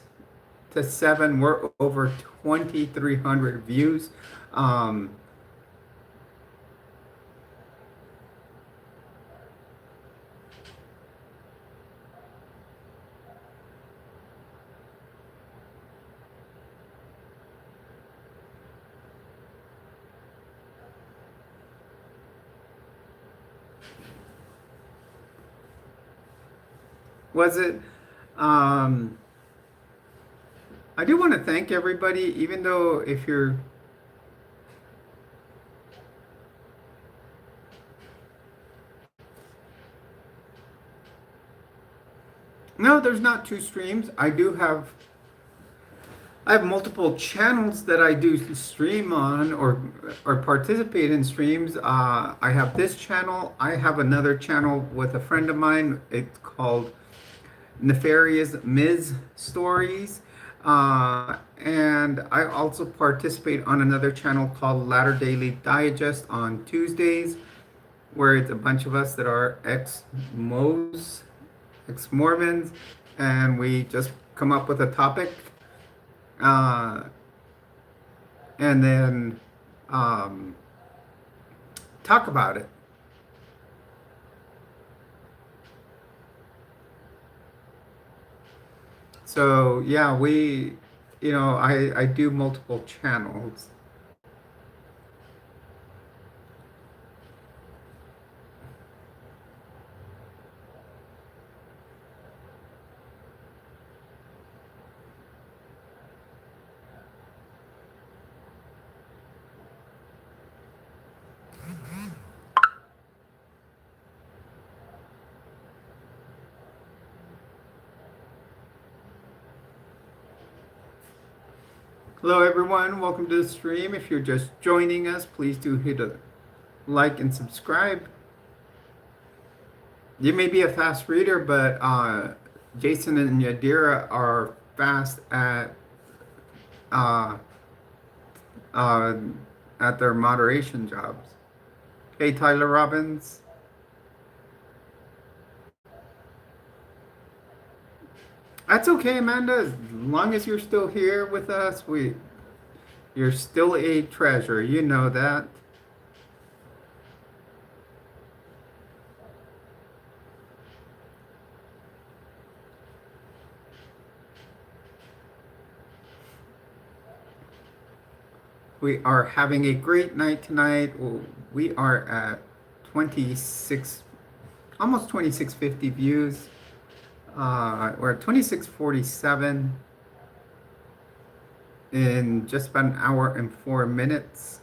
to 7, we're over 2,300 views. Um, was it? Um, I do want to thank everybody, even though if you're no, there's not two streams. I have multiple channels that I do stream on or participate in streams. I have this channel. I have another channel with a friend of mine. It's called Nefarious Ms. Stories. And I also participate on another channel called Latter Daily Digest on Tuesdays, where it's a bunch of us that are ex-Mormons, and we just come up with a topic, uh, and then um, talk about it. So yeah, I do multiple channels. Hello everyone, welcome to the stream. If you're just joining us, please do hit a like and subscribe. You may be a fast reader, but Jason and Yadira are fast uh, uh, at their moderation jobs. Hey, Tyler Robbins. That's okay, Amanda. As long as you're still here with us, you're still a treasure. You know that. We are having a great night tonight. We are at 26, almost 2650 views. We're at 2647 in just about an hour and 4 minutes.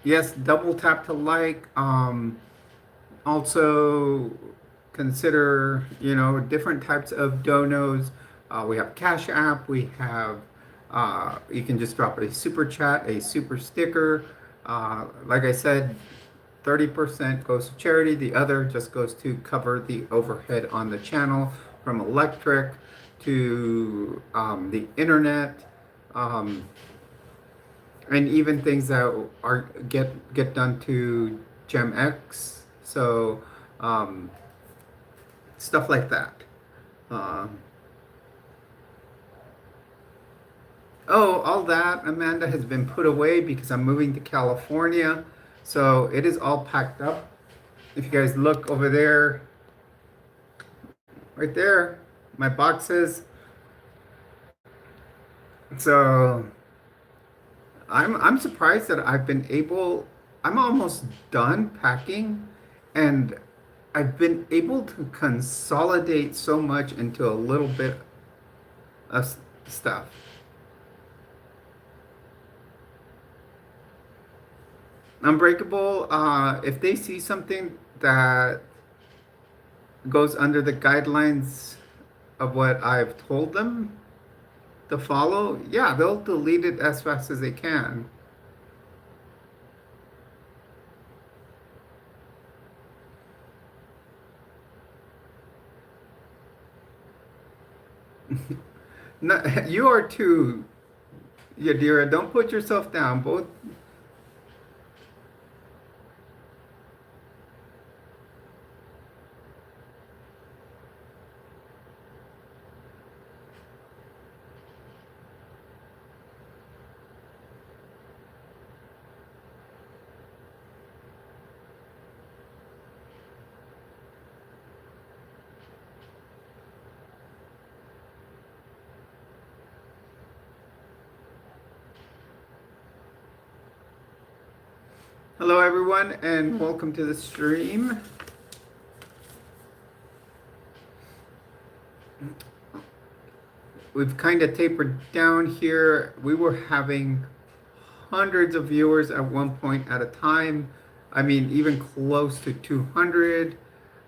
Yes, double tap to like. Also consider, different types of donos. We have Cash App. We have, you can just drop a super chat, a super sticker. Like I said, 30% goes to charity, the other just goes to cover the overhead on the channel from electric to the internet, um, and even things that are get done to GemX. So um, stuff like that. Um, oh, all that, Amanda, has been put away because I'm moving to California. So it is all packed up. If you guys look over there, right there, my boxes. So I'm surprised that I've been able, I'm almost done packing, and I've been able to consolidate so much into a little bit of stuff. Unbreakable, if they see something that goes under the guidelines of what I've told them to follow, yeah, they'll delete it as fast as they can. No, you are too, Yadira. Don't put yourself down. Both. Hello, everyone, and welcome to the stream. We've kind of tapered down here. We were having hundreds of viewers at one point at a time. I mean, even close to 200.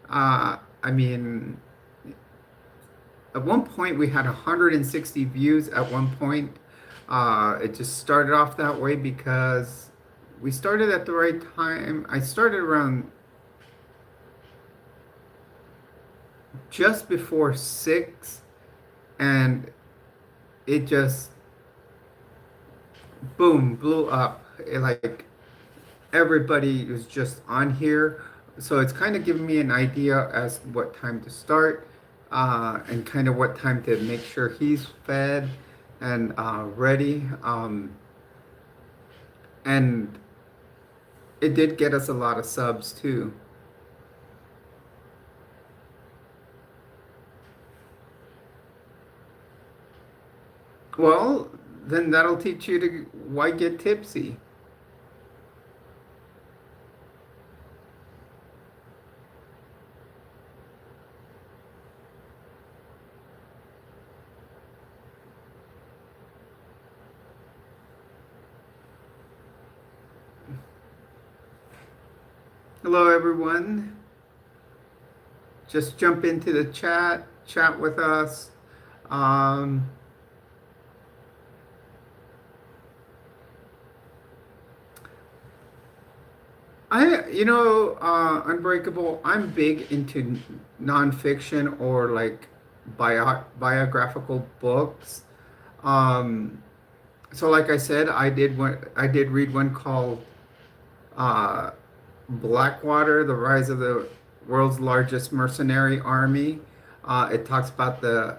I mean, at one point we had 160 views at one point. It just started off that way because we started at the right time. I started around just before 6, and it just boom blew up. Like everybody was just on here, so it's kind of giving me an idea as what time to start, and kind of what time to make sure he's fed and ready. And it did get us a lot of subs too. Well, then that'll teach you to why get tipsy. Hello, everyone. Just jump into the chat with us. Um, Unbreakable, I'm big into nonfiction or like biographical books. Um, so like I said, I did read one called uh, Blackwater, The Rise of the World's Largest Mercenary Army. It talks about the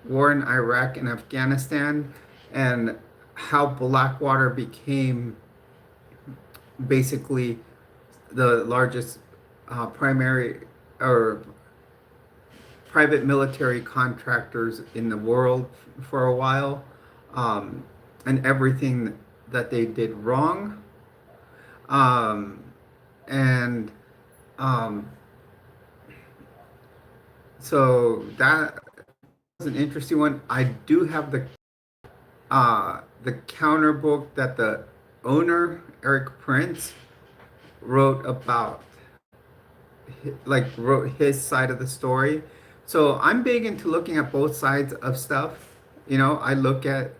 war in Iraq and Afghanistan and how Blackwater became basically the largest primary or private military contractors in the world for a while, um, and everything that they did wrong. Um, and um, so that was an interesting one. I do have the counter book that the owner, Eric Prince, wrote about, like wrote his side of the story. So I'm big into looking at both sides of stuff. I look at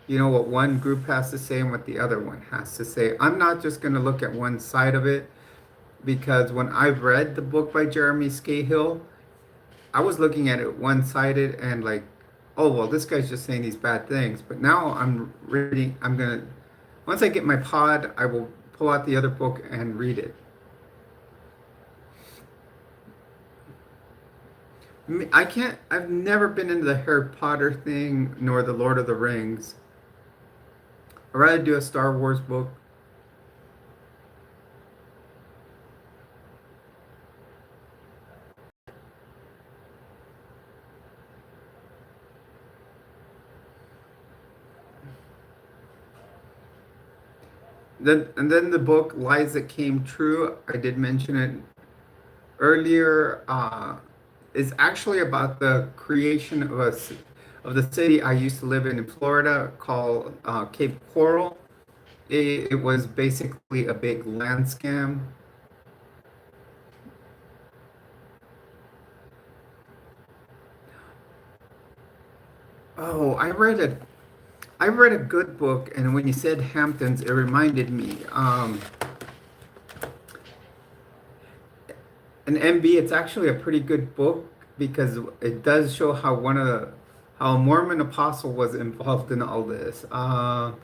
you know, what one group has to say and what the other one has to say. I'm not just going to look at one side of it because when I've read the book by Jeremy Scahill, I was looking at it one-sided and like, oh, well, this guy's just saying these bad things. But now I'm reading, I'm going to, once I get my pod, I will pull out the other book and read it. I can't, I've never been into the Harry Potter thing nor the Lord of the Rings. I'd rather do a Star Wars book. And then the book Lies That Came True, I did mention it earlier, is actually about the creation of of the city I used to live in Florida called Cape Coral. It was basically a big land scam. Oh, I read a good book, and when you said Hamptons, it reminded me. And MB, it's actually a pretty good book because it does show how how a Mormon apostle was involved in all this. I'm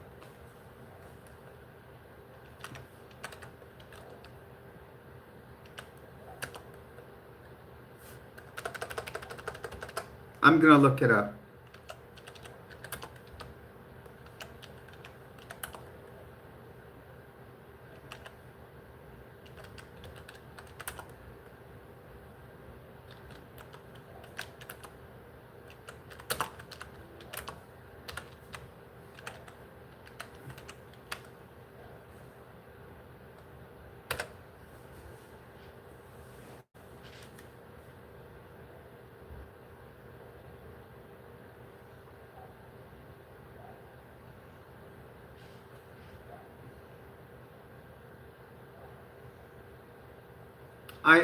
gonna look it up.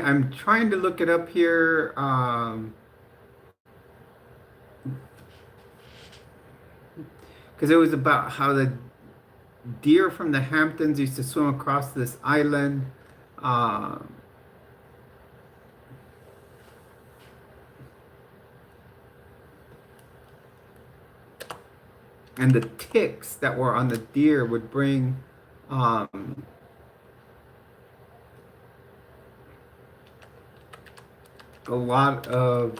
I'm trying to look it up here because it was about how the deer from the Hamptons used to swim across this island. Uh, and the ticks that were on the deer would bring um, a lot of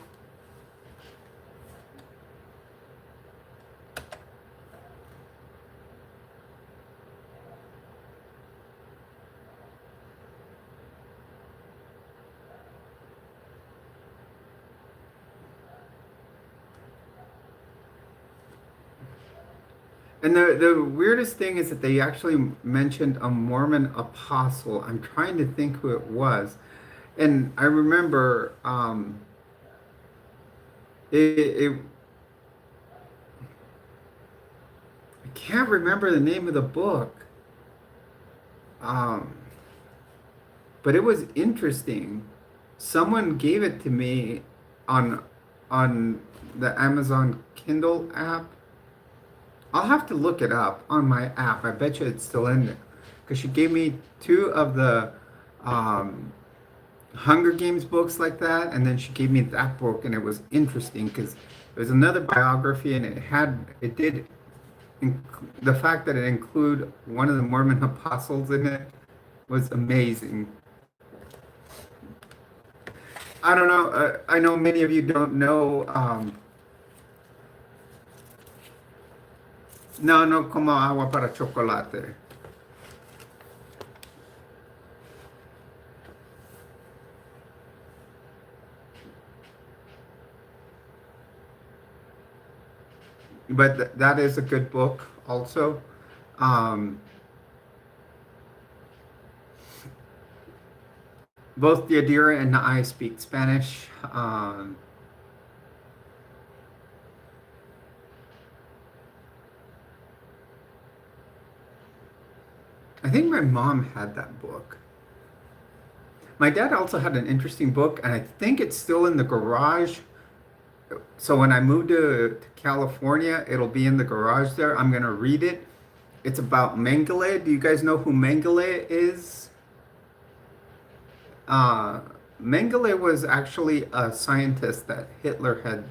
and the weirdest thing is that they actually mentioned a Mormon apostle. I'm trying to think who it was. And I remember it I can't remember the name of the book. Um, but it was interesting. Someone gave it to me on on the Amazon Kindle app. I'll have to look it up on my app. I bet you it's still in there because she gave me two of the um, Hunger Games books like that, and then she gave me that book, and it was interesting because it was another biography, and it did the fact that it included one of the Mormon apostles in it was amazing. I don't know. I know many of you don't know. No, no como agua para chocolate. But that is a good book also. Um, both the Adira and I speak Spanish. I think my mom had that book. My dad also had an interesting book, and I think it's still in the garage. So when I move to California, it'll be in the garage there. I'm gonna read it. It's about Mengele. Do you guys know who Mengele is? Uh, Mengele was actually a scientist that Hitler had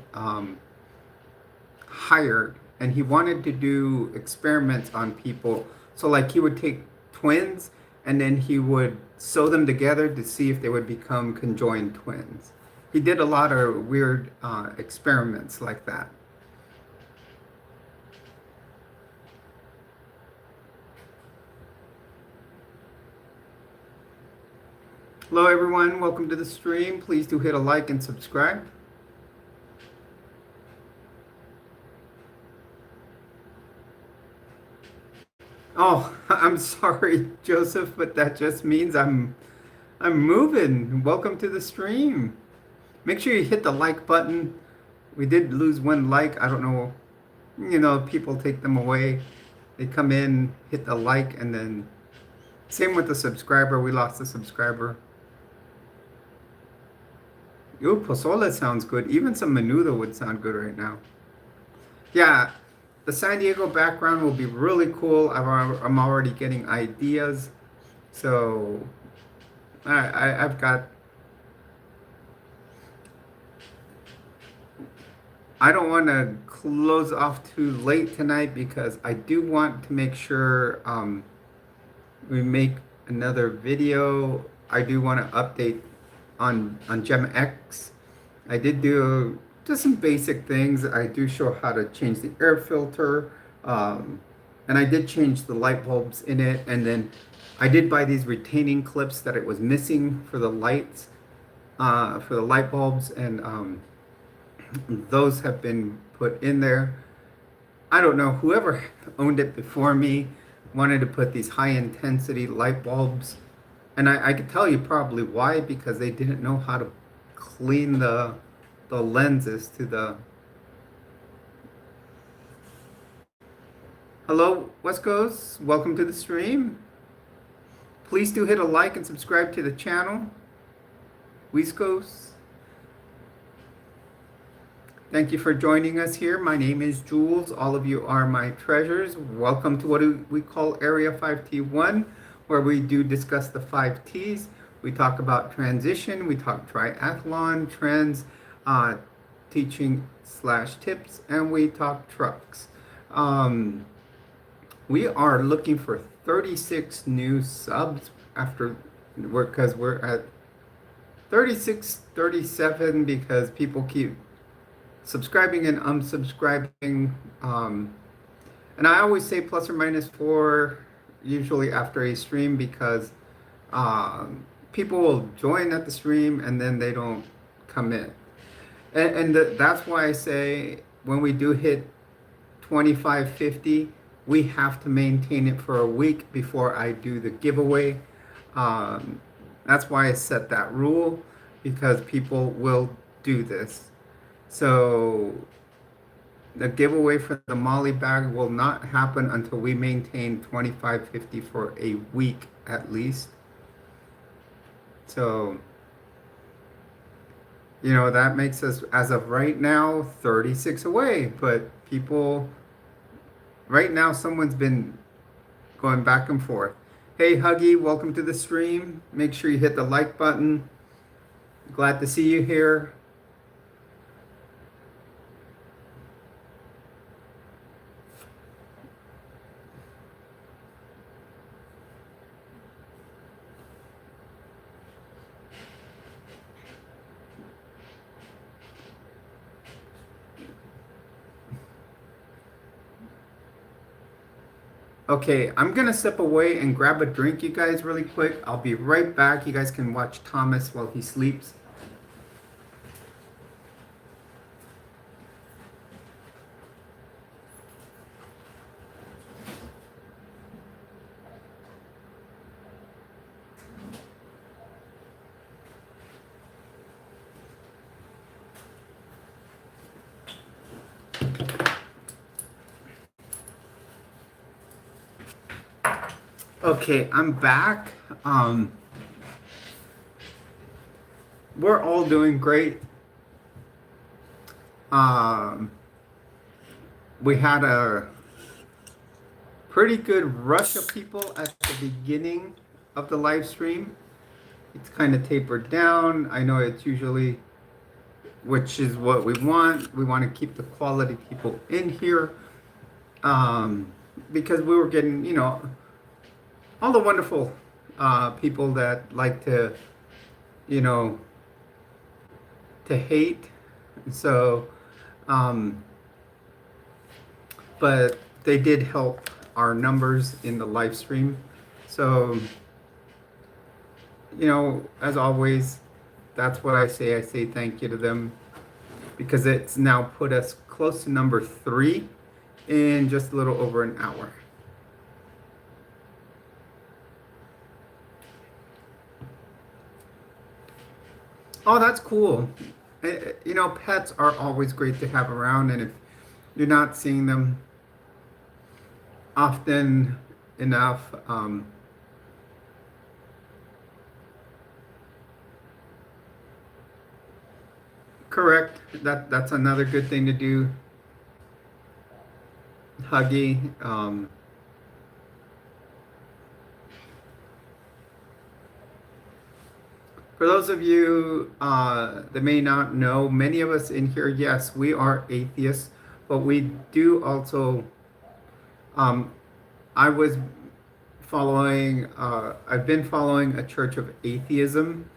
hired, and he wanted to do experiments on people. So, like, he would take twins and then he would sew them together to see if they would become conjoined twins. He did a lot of weird experiments like that. Hello, everyone. Welcome to the stream. Please do hit a like and subscribe. Oh, I'm sorry, Joseph, but that just means I'm moving. Welcome to the stream. Make sure you hit the like button. We did lose one like. I don't know, people take them away. They come in, hit the like, and then same with the subscriber. We lost a subscriber. Ooh, pozole sounds good. Even some menudo would sound good right now. Yeah, the San Diego background will be really cool. I'm already getting ideas. So I've got. I don't want to close off too late tonight because I do want to make sure we make another video. I do want to update on Gem X. I did do just some basic things. I do show how to change the air filter, and I did change the light bulbs in it. And then I did buy these retaining clips that it was missing for the lights, for the light bulbs, and those have been put in there. I don't know, whoever owned it before me wanted to put these high intensity light bulbs, and I could tell you probably why, because they didn't know how to clean the lenses to the. Hello, West Coast. Welcome to the stream. Please do hit a like and subscribe to the channel. West Coast. Thank you for joining us here. My name is Jules. All of you are my treasures. Welcome to what we call Area 5T1, where we do discuss the 5 T's. We talk about transition, we talk triathlon, trends, teaching / tips, and we talk trucks. We are looking for 36 new subs because we're at 36, 37 because people keep subscribing and unsubscribing. And I always say ±4 usually after a stream because people will join at the stream and then they don't come in. And that's why I say when we do hit 2550, we have to maintain it for a week before I do the giveaway. That's why I set that rule, because people will do this. So the giveaway for the Molly bag will not happen until we maintain 2550 for a week at least. So, that makes us, as of right now, 36 away. But people, right now, someone's been going back and forth. Hey, Huggy, welcome to the stream. Make sure you hit the like button. Glad to see you here. Okay, I'm gonna step away and grab a drink, you guys, really quick. I'll be right back. You guys can watch Thomas while he sleeps. Okay, I'm back. We're all doing great. Um, we had a pretty good rush of people at the beginning of the live stream. It's kind of tapered down. I know it's usually, which is what we want. We want to keep the quality people in here, because we were getting, all the wonderful people that like to, you know, to hate. So, um, but they did help our numbers in the live stream. So, as always, that's what I say. I say thank you to them because it's now put us close to number 3 in just a little over an hour. Oh, that's cool. Pets are always great to have around, and if you're not seeing them often enough, correct. That's another good thing to do. Huggy. For those of you that may not know, many of us in here, yes, we are atheists, but we do also. I was I've been following a church of atheism.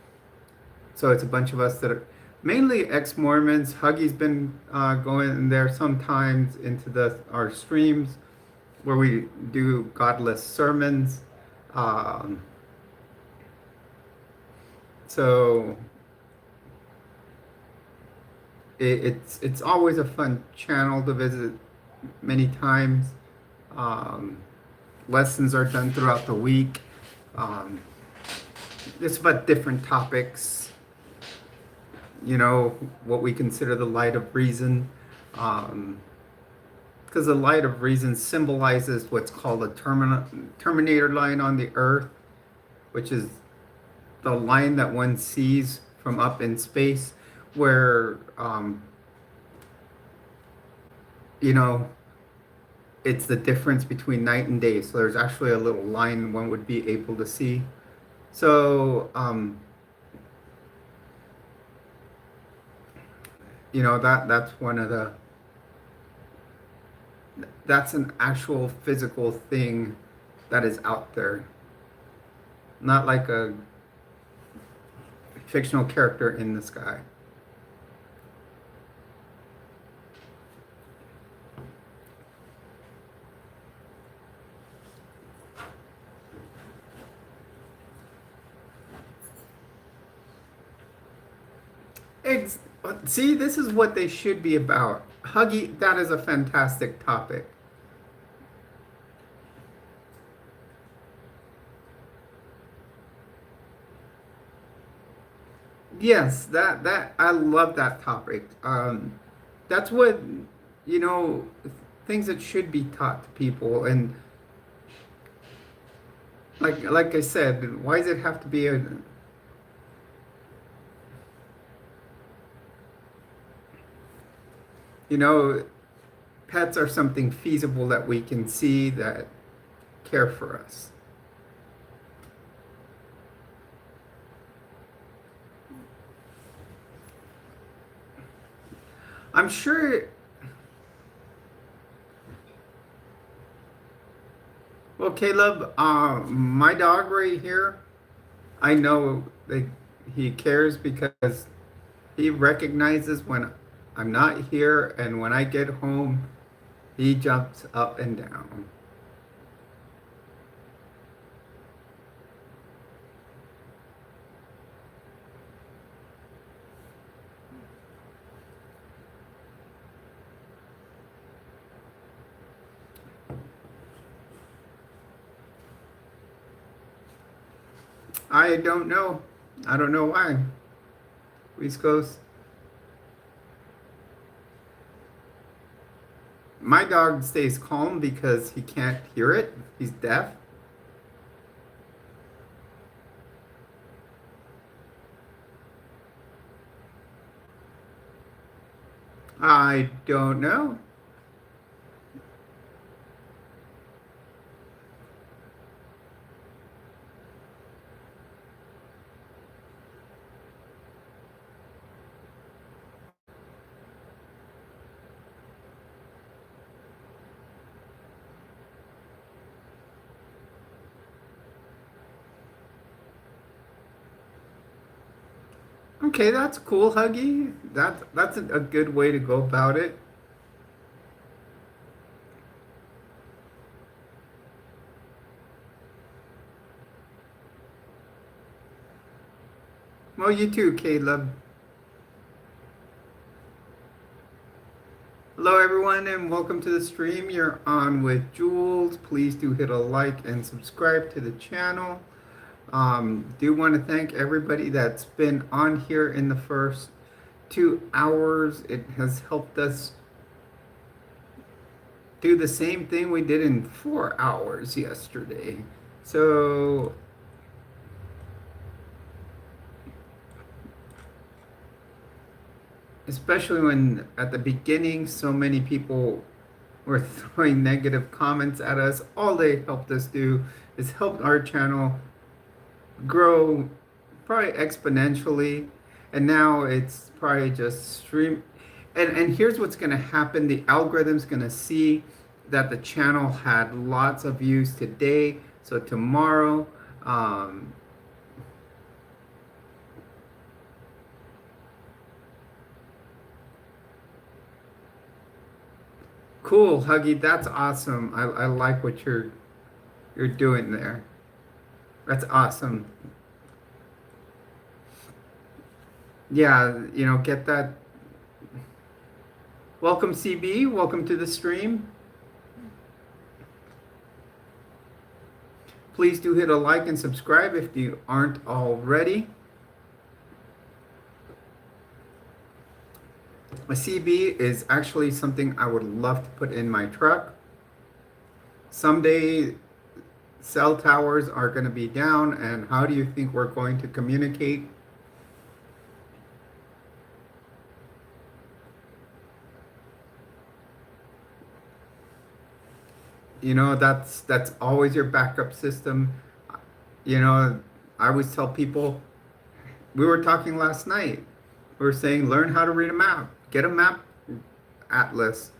So it's a bunch of us that are mainly ex-Mormons. Huggy's been going in there sometimes into our streams where we do godless sermons. Um, so it's always a fun channel to visit many times. Um, Lessons are done throughout the week. It's about different topics, what we consider the light of reason. Because the light of reason symbolizes what's called a terminator line on the earth, which is the line that one sees from up in space, where, it's the difference between night and day. So there's actually a little line one would be able to see. So, that's one of that's an actual physical thing that is out there, not like a fictional character in the sky. See, this is what they should be about. Huggy, that is a fantastic topic. Yes, that I love that topic. That's what, you know, things that should be taught to people. And like I said, why does it have to be a you know, pets are something feasible that we can see that care for us. I'm sure. Well, Caleb, my dog right here, I know that he cares because he recognizes when I'm not here, and when I get home, he jumps up and down. I don't know. I don't know why. East Coast. My dog stays calm because he can't hear it. He's deaf. I don't know. Okay, that's cool, Huggy. That's a good way to go about it. Well, you too, Caleb. Hello, everyone, and welcome to the stream. You're on with Jules. Please do hit a like and subscribe to the channel. Do want to thank everybody that's been on here in the first 2 hours. It has helped us do the same thing we did in 4 hours yesterday. So, especially when at the beginning so many people were throwing negative comments at us, all they helped us do is help our channel grow probably exponentially, and now it's probably just stream. And here's what's going to happen: the algorithm's going to see that the channel had lots of views today, so tomorrow, um, cool, Huggy, that's awesome. I like what you're doing there. That's awesome. Yeah, get that. Welcome, CB. Welcome to the stream. Please do hit a like and subscribe if you aren't already. A CB is actually something I would love to put in my truck. Someday, cell towers are going to be down, and how do you think we're going to communicate? That's always your backup system. You know, I always tell people, we were talking last night. We were saying learn how to read a map. Get a map atlas,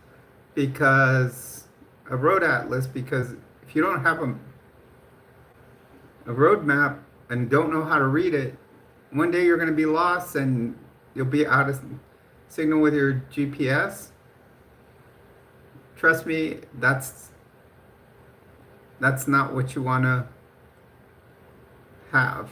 because a road atlas, because if you don't have a road map and don't know how to read it, one day you're going to be lost and you'll be out of signal with your GPS. Trust me, that's not what you want to have.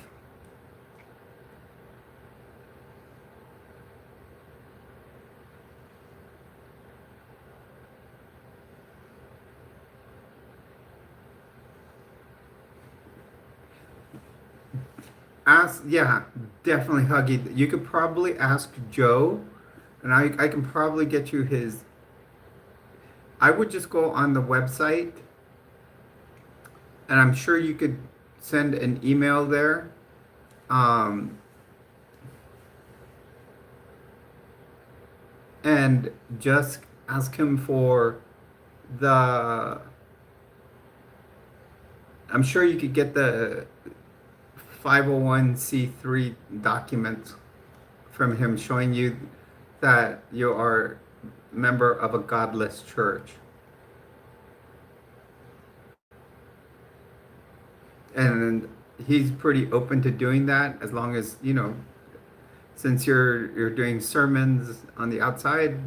Yeah, definitely, Huggy. You could probably ask Joe, and I can probably get you his. I would just go on the website, and I'm sure you could send an email there. Um, and just ask him for the. I'm sure you could get the 501c3 document from him showing you that you are a member of a godless church. And he's pretty open to doing that, as long as, since you're doing sermons on the outside.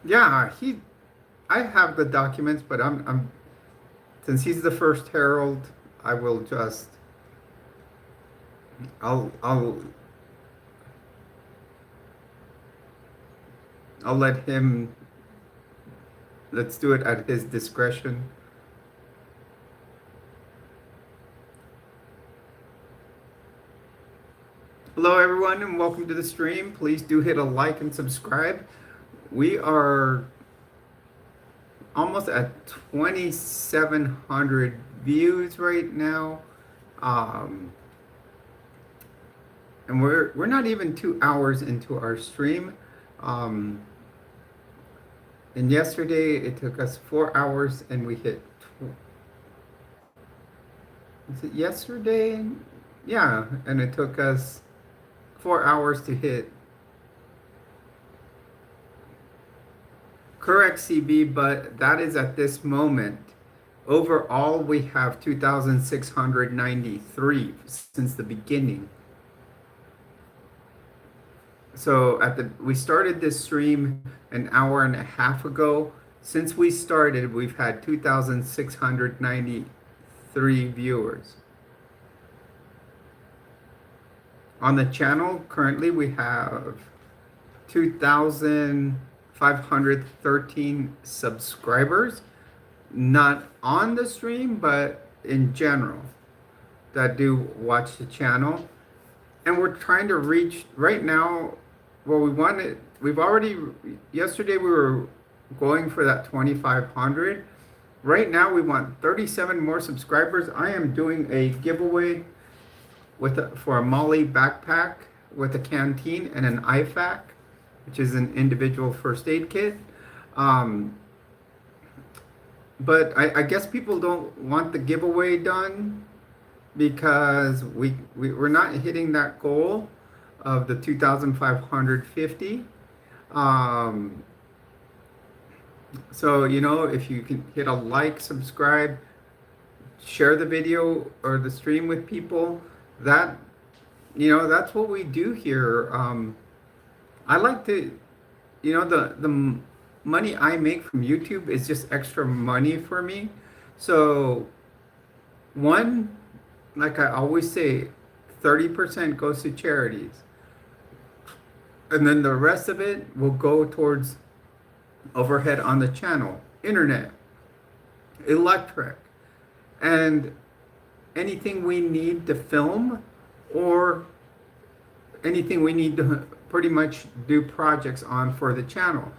Yeah, I have the documents, but I'm since he's the first herald, I will just I'll let him. Let's do it at his discretion. Hello, everyone, and welcome to the stream. Please do hit a like and subscribe. We are almost at 2,700 views right now. Um, and we're not even 2 hours into our stream. Um, and yesterday it took us 4 hours and we hit, is it yesterday? Yeah, and it took us 4 hours to hit. Correct, CB, but that is at this moment. Overall, we have 2,693 since the beginning. So we started this stream an hour and a half ago. Since we started, we've had 2,693 viewers. On the channel, currently we have 2,513 subscribers, not on the stream, but in general, that do watch the channel. And we're trying to reach, right now, well, yesterday we were going for that 2,500. Right now we want 37 more subscribers. I am doing a giveaway for a Molly backpack with a canteen and an IFAC, which is an individual first aid kit. But I guess people don't want the giveaway done because we're not hitting that goal of the 2,550. So, if you can hit a like, subscribe, share the video or the stream with people, that's what we do here. I like to, the money I make from YouTube is just extra money for me. So, one, like I always say, 30% goes to charities. And then the rest of it will go towards overhead on the channel, internet, electric, and anything we need to film or anything we need to pretty much do projects on for the channel.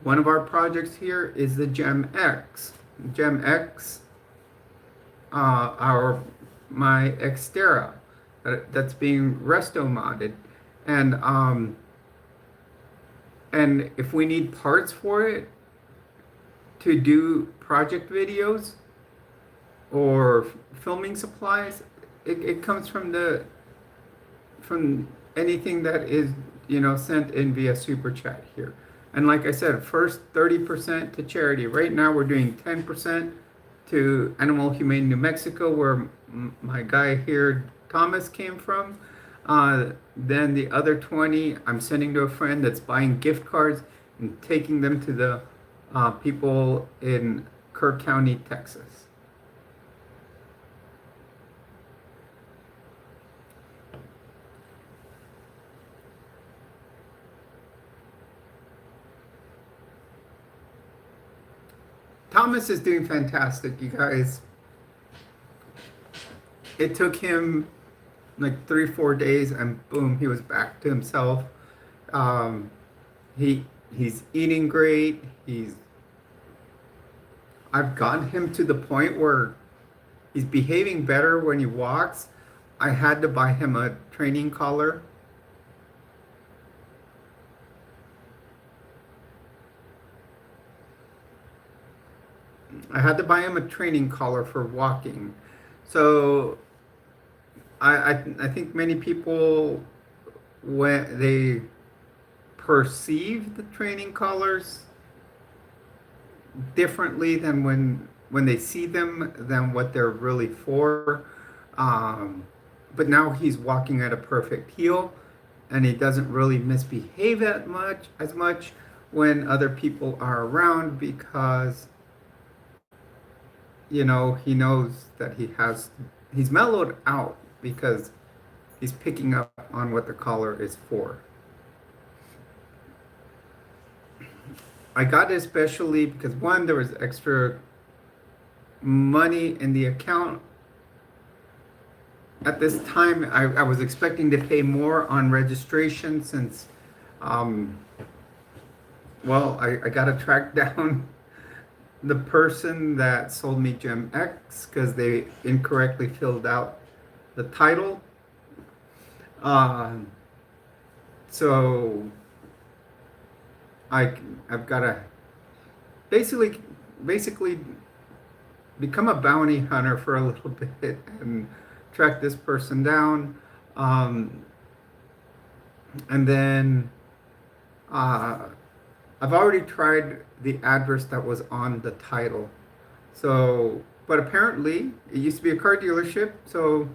One of our projects here is the Gem X. Gem X, my Xterra that's being resto modded, and if we need parts for it to do project videos or filming supplies, it comes from anything that is sent in via super chat here. And like I said, first 30% to charity. Right now we're doing 10% to Animal Humane New Mexico, where my guy here Thomas came from. Then the other 20 I'm sending to a friend that's buying gift cards and taking them to the people in Kerr County, Texas. Thomas is doing fantastic, you guys. It took him like 3-4 days and boom, he was back to himself. He's eating great. I've gotten him to the point where he's behaving better when he walks. I had to buy him a training collar. For walking. So I think many people, when they perceive the training collars differently than when they see them than what they're really for. But now he's walking at a perfect heel, and he doesn't really misbehave as much when other people are around, because he knows that he's mellowed out because he's picking up on what the collar is for. I got it especially because, one, there was extra money in the account. At this time, I was expecting to pay more on registration since, I got to track down the person that sold me Gem X because they incorrectly filled out the title. Um, so I I've got to basically basically become a bounty hunter for a little bit and track this person down. Um, and then uh, I've already tried the address that was on the title. So, but apparently it used to be a car dealership, so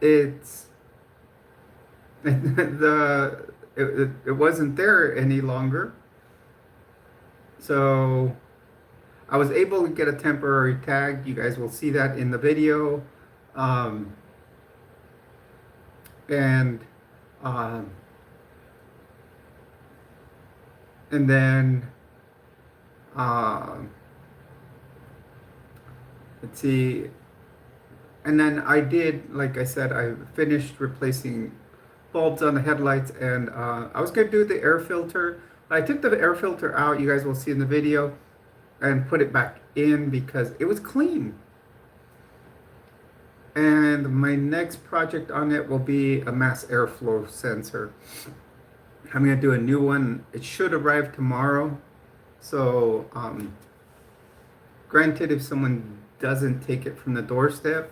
it's it wasn't there any longer. So I was able to get a temporary tag. You guys will see that in the video. Um, and um, and then uh, let's see. And then I did, like I said, I finished replacing bulbs on the headlights, and I was going to do the air filter. But I took the air filter out, you guys will see in the video, and put it back in because it was clean. And my next project on it will be a mass airflow sensor. I'm going to do a new one. It should arrive tomorrow. So, granted, if someone doesn't take it from the doorstep,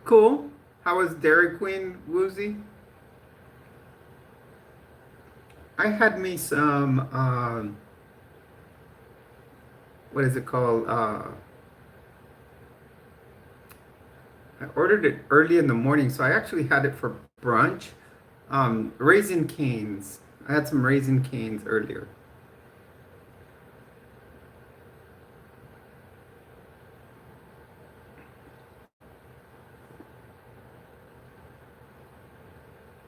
cool. How was Dairy Queen, Woozy? I had me some, what is it called? I ordered it early in the morning, so I actually had it for brunch. Raisin canes. I had some raisin canes earlier.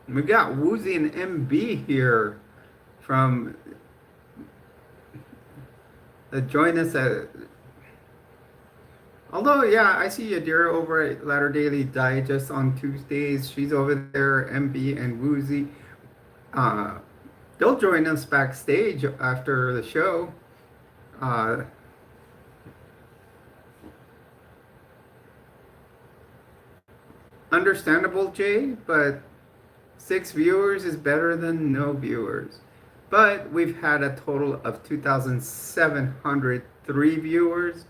We got Woozy and MB here from join us at. Although, yeah, I see Yadira over at Latter Daily Digest on Tuesdays. She's over there, MB and Woozy. Uh, they'll join us backstage after the show. Uh, Understandable, Jay, but 6 viewers is better than no viewers. But we've had a total of 2,703 viewers.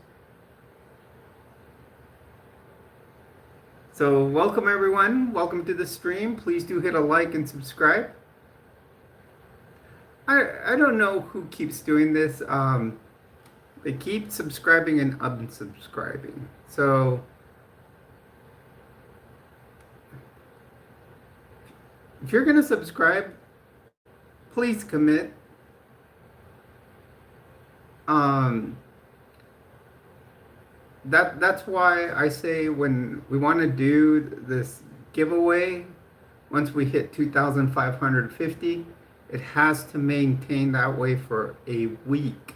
So welcome everyone. Welcome to the stream. Please do hit a like and subscribe. I don't know who keeps doing this. They keep subscribing and unsubscribing. So if you're gonna subscribe, please commit. That's why I say when we want to do this giveaway, once we hit 2,550, it has to maintain that way for a week.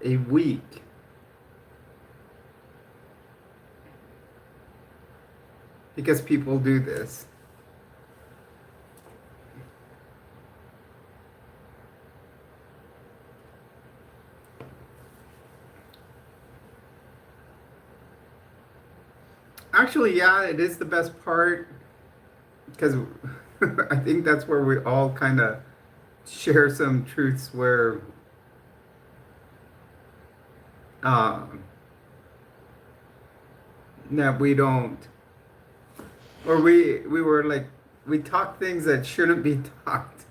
A week. Because people do this. Actually, yeah, it is the best part because I think that's where we all kind of share some truths where um, that we don't, or we were like we talk things that shouldn't be talked.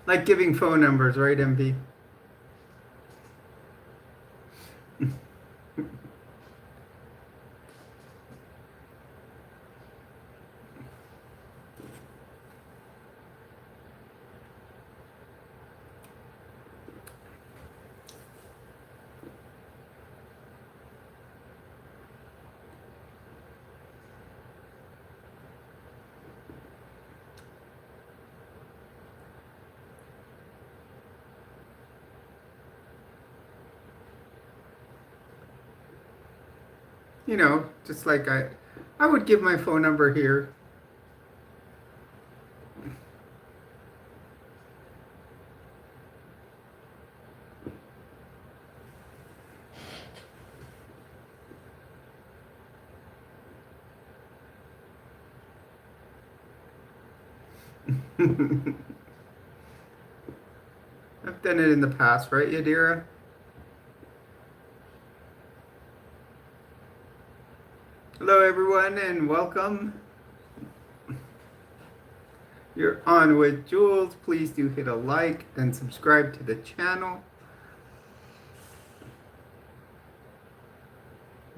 Like giving phone numbers, right, MB? just like I would give my phone number here. I've done it in the past, right, Yadira? Hello, everyone, and welcome. You're on with Jules. Please do hit a like and subscribe to the channel.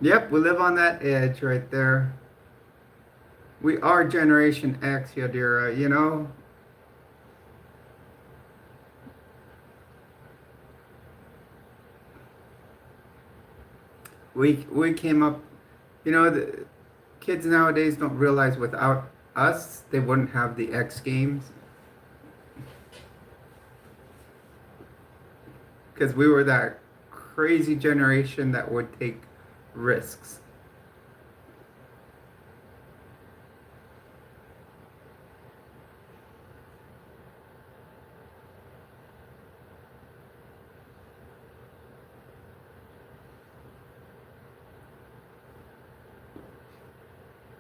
Yep, we live on that edge right there. We are Generation X, Yadira, We came up, the kids nowadays don't realize without us, they wouldn't have the X Games. Because we were that crazy generation that would take risks.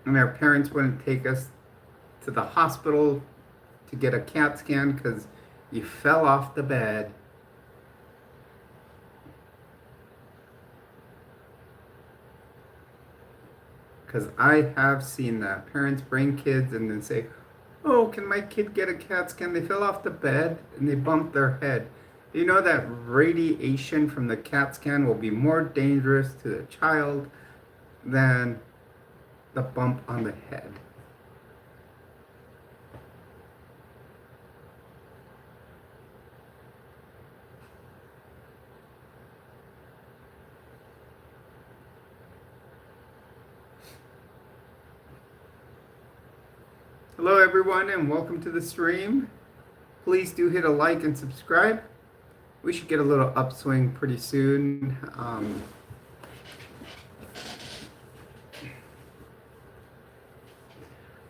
And our parents wouldn't take us to the hospital to get a CAT scan because you fell off the bed. Because I have seen that. Parents bring kids and then say, oh, can my kid get a CAT scan? They fell off the bed and they bumped their head. You know that radiation from the CAT scan will be more dangerous to the child than the bump on the head. Hello everyone and welcome to the stream. Please do hit a like and subscribe. We should get a little upswing pretty soon.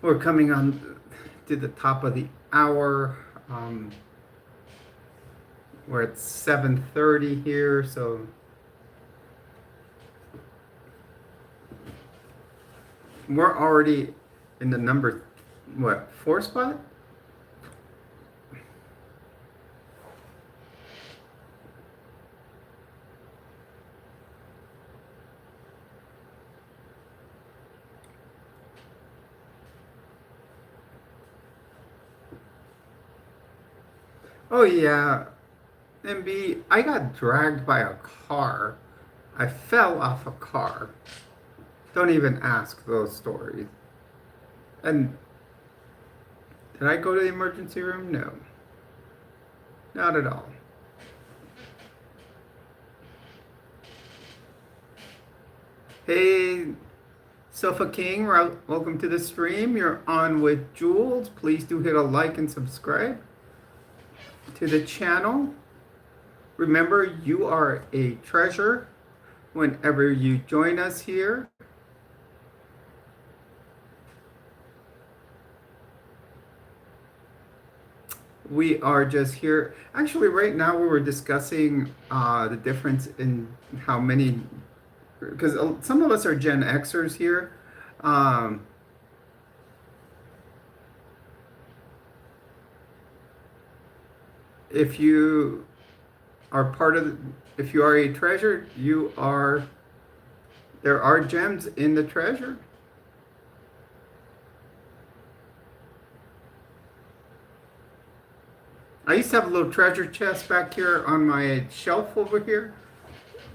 We're coming on to the top of the hour. We're at 7:30 here, so we're already in the number, 4 spot? Oh yeah, MB, I got dragged by a car. I fell off a car. Don't even ask those stories. And did I go to the emergency room? No. Not at all. Hey, Sofa King, welcome to the stream. You're on with Jules. Please do hit a like and subscribe to the channel. Remember, you are a treasure whenever you join us here. We are just here. Actually, right now we were discussing the difference in how many, because some of us are Gen Xers here. If you are part of, if you are a treasure, there are gems in the treasure. I used to have a little treasure chest back here on my shelf over here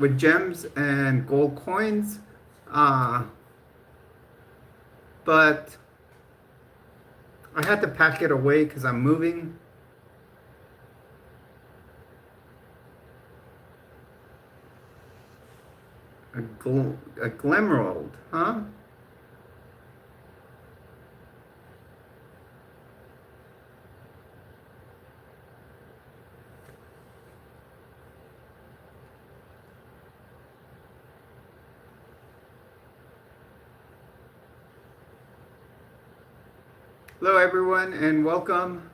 with gems and gold coins. But I had to pack it away because I'm moving. A glimmerald, huh? Hello, everyone, and welcome.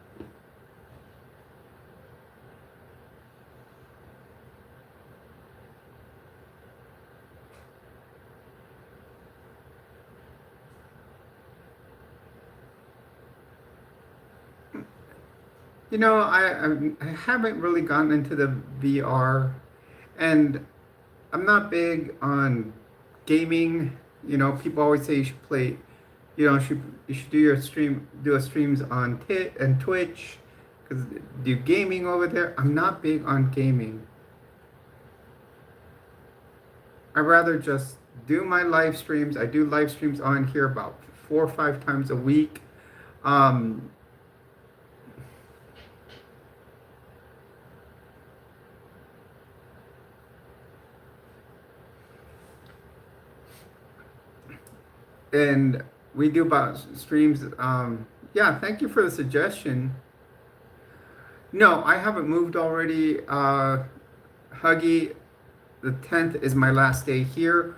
I haven't really gotten into the VR, and I'm not big on gaming. People always say you should play, you should do a streams on Tit and Twitch, because do gaming over there. I'm not big on gaming. I rather just do my live streams. I do live streams on here about 4 or 5 times a week. Um, and we do about streams. Yeah, thank you for the suggestion. No, I haven't moved already. Huggy, the 10th is my last day here.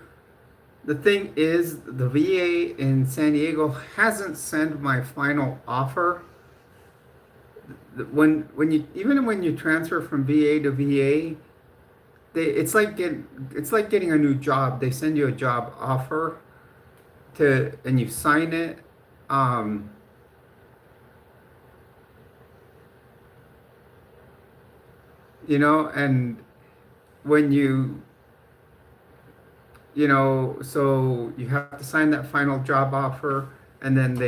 The thing is, the VA in San Diego hasn't sent my final offer. When you transfer from VA to VA, it's like getting a new job. They send you a job offer and you sign it. Um, and when so you have to sign that final job offer, and then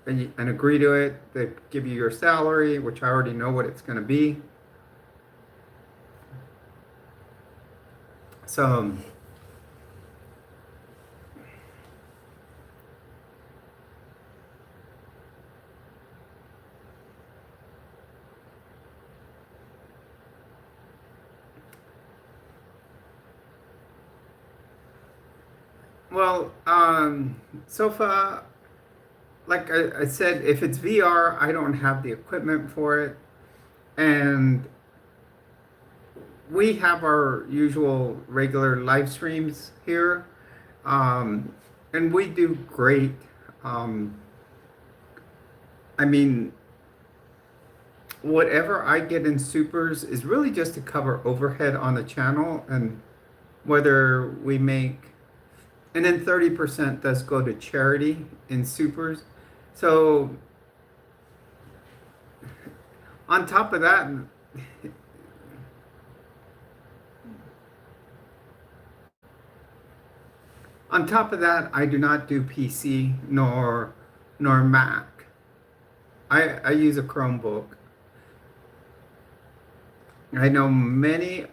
and agree to it. They give you your salary, which I already know what it's going to be. So, well, so far, like I said, if it's VR, I don't have the equipment for it, and we have our usual regular live streams here, and we do great. Um, I mean, whatever I get in supers is really just to cover overhead on the channel, and whether we make, and then 30% does go to charity in supers. So on top of that, I do not do PC nor Mac. I use a Chromebook. I know many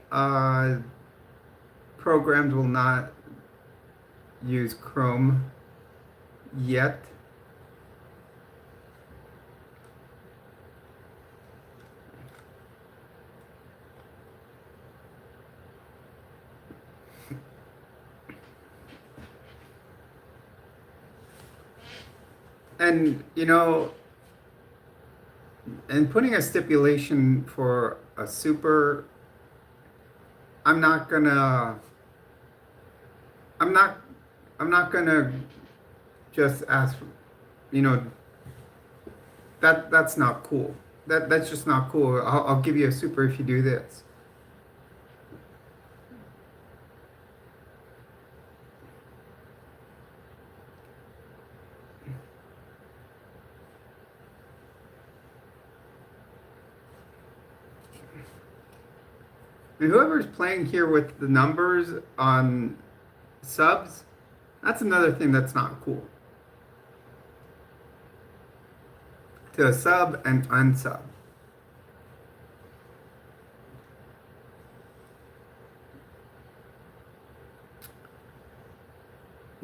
programs will not use Chrome yet. And and putting a stipulation for a super, I'm not gonna, I'm not, I'm not gonna just ask, you know, that's not cool. That's just not cool. I'll give you a super if you do this. And whoever's playing here with the numbers on subs, that's another thing that's not cool. To sub and unsub.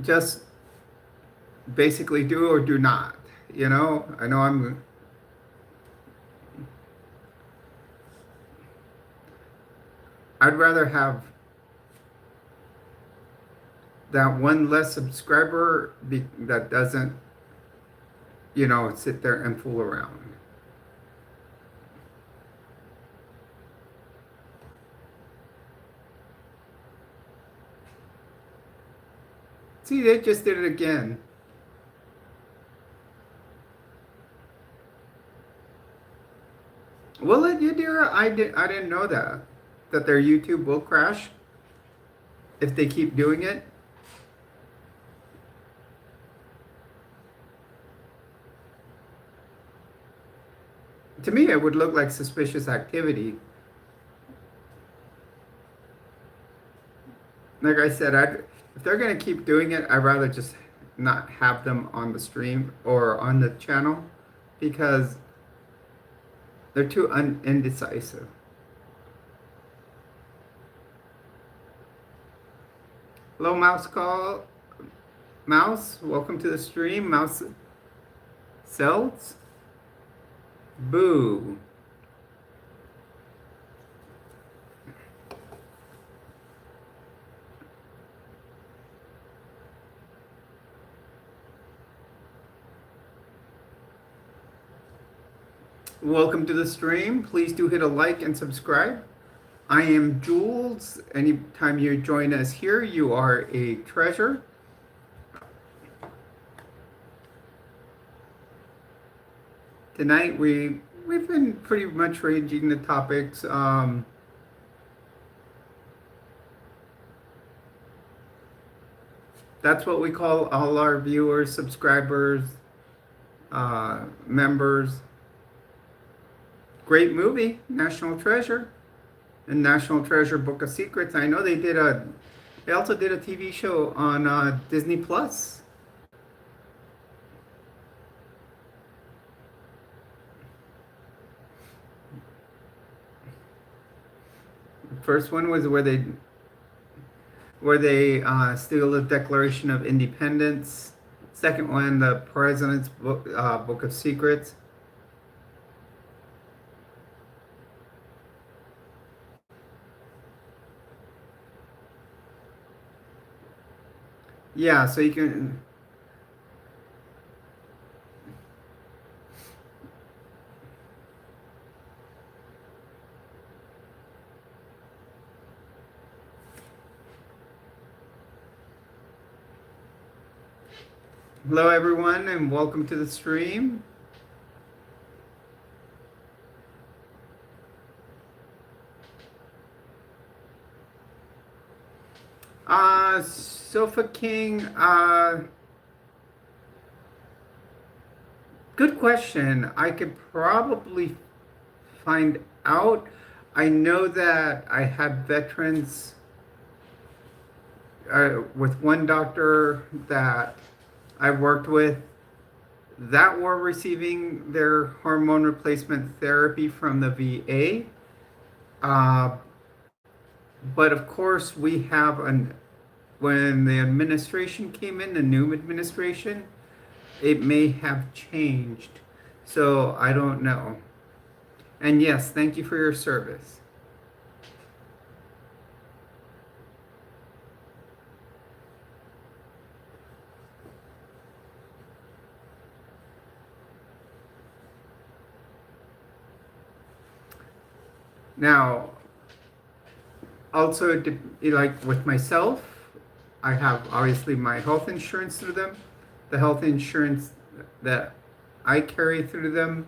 Just basically do or do not. I know I'd rather have that one less subscriber that doesn't, sit there and fool around. See, they just did it again. Kira? I didn't know that their YouTube will crash if they keep doing it. To me, it would look like suspicious activity. Like I said, if they're gonna keep doing it, I'd rather just not have them on the stream or on the channel because they're too indecisive. Hello, Mouse. Welcome to the stream, Mouse Cells. Boo. Welcome to the stream. Please do hit a like and subscribe. I am Jules. Anytime you join us here, you are a treasure. Tonight we've been pretty much ranging the topics. That's what we call all our viewers, subscribers, members. Great movie, National Treasure, and National Treasure Book of Secrets. I know they also did a TV show on Disney Plus. The first one was where they steal the Declaration of Independence. Second one, the President's Book of Secrets. Yeah, so you can. Hello, everyone, and welcome to the stream. Sofa King, good question. I could probably find out. I know that I had veterans with one doctor that I worked with that were receiving their hormone replacement therapy from the VA. But of course, when the administration came in, the new administration, it may have changed. So I don't know. And yes, thank you for your service. Now, also, like with myself, I have obviously my health insurance through them. The health insurance that I carry through them,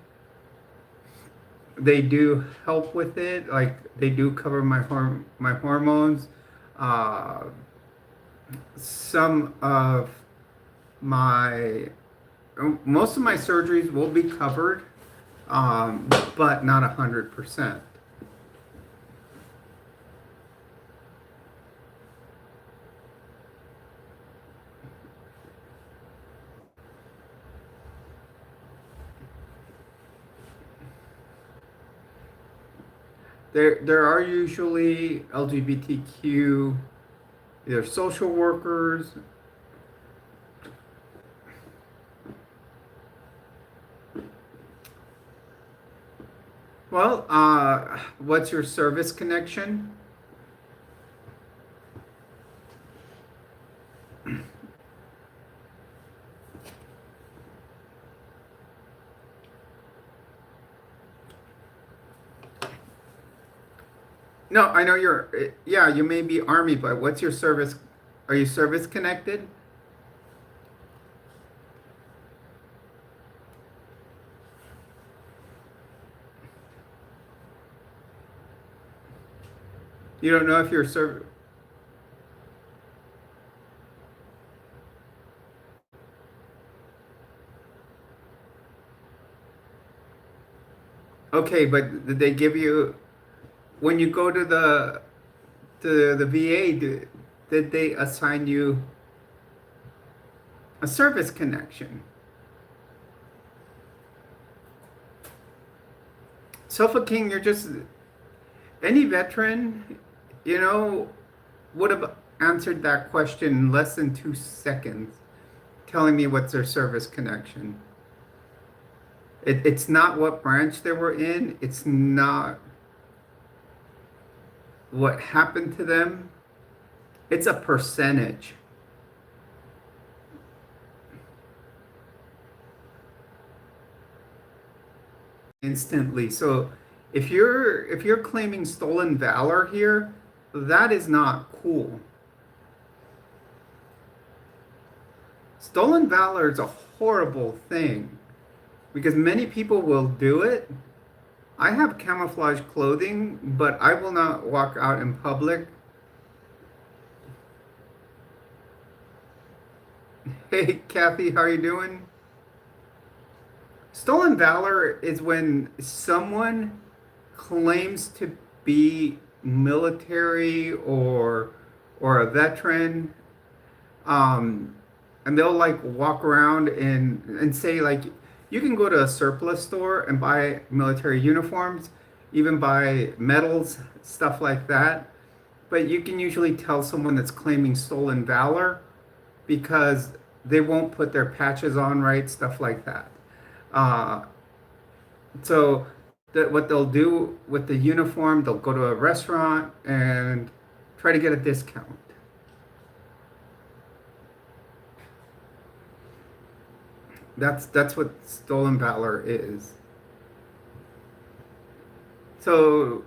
they do help with it. Like they do cover my hormones. Some of most of my surgeries will be covered, but not 100%. There are usually LGBTQ, either social workers. Well, what's your service connection? No, I know yeah, you may be Army, but what's your service? Are you service connected? You don't know if you're serv. Okay, but did they give you when you go to the VA? Did they assign you a service connection? Sofa King, you're just any veteran, you know, would have answered that question in less than 2 seconds, telling me what's their service connection. It's not what branch they were in. It's not what happened to them. It's a percentage. Instantly. So if you're claiming stolen valor here, that is not cool. Stolen valor is a horrible thing because many people will do it. I have camouflage clothing, but I will not walk out in public. Hey, Kathy, how are you doing? Stolen valor is when someone claims to be military or a veteran, um, and they'll like walk around and say like you can go to a surplus store and buy military uniforms, even buy medals, stuff like that. But you can usually tell someone that's claiming stolen valor because they won't put their patches on right, stuff like that. Uh, so that what they'll do with the uniform, they'll go to a restaurant and try to get a discount. That's what stolen valor is. So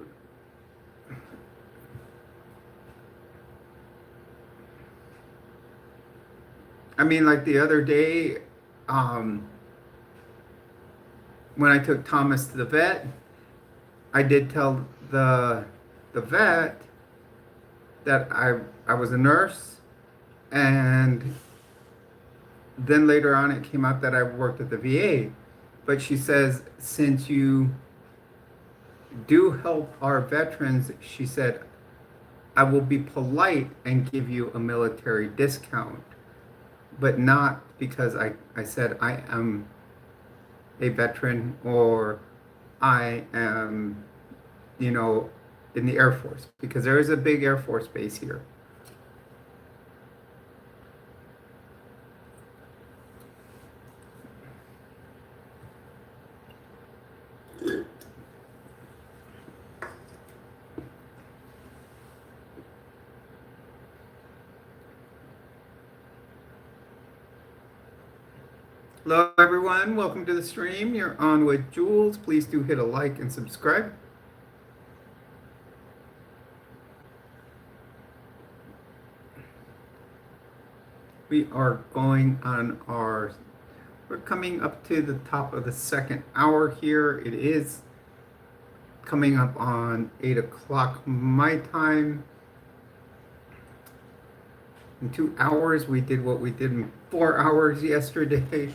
I mean, like the other day, um, when I took Thomas to the vet, I did tell the vet that I was a nurse, and then later on it came out that I worked at the VA. But she says, since you do help our veterans, she said, I will be polite and give you a military discount, but not because I said I am a veteran or I am, you know, in the Air Force, because there is a big Air Force base here. Hello, everyone. Welcome to the stream. You're on with Jules. Please do hit a like and subscribe. We are going on we're coming up to the top of the second hour here. It is coming up on 8 o'clock my time. In 2 hours, we did what we did in 4 hours yesterday.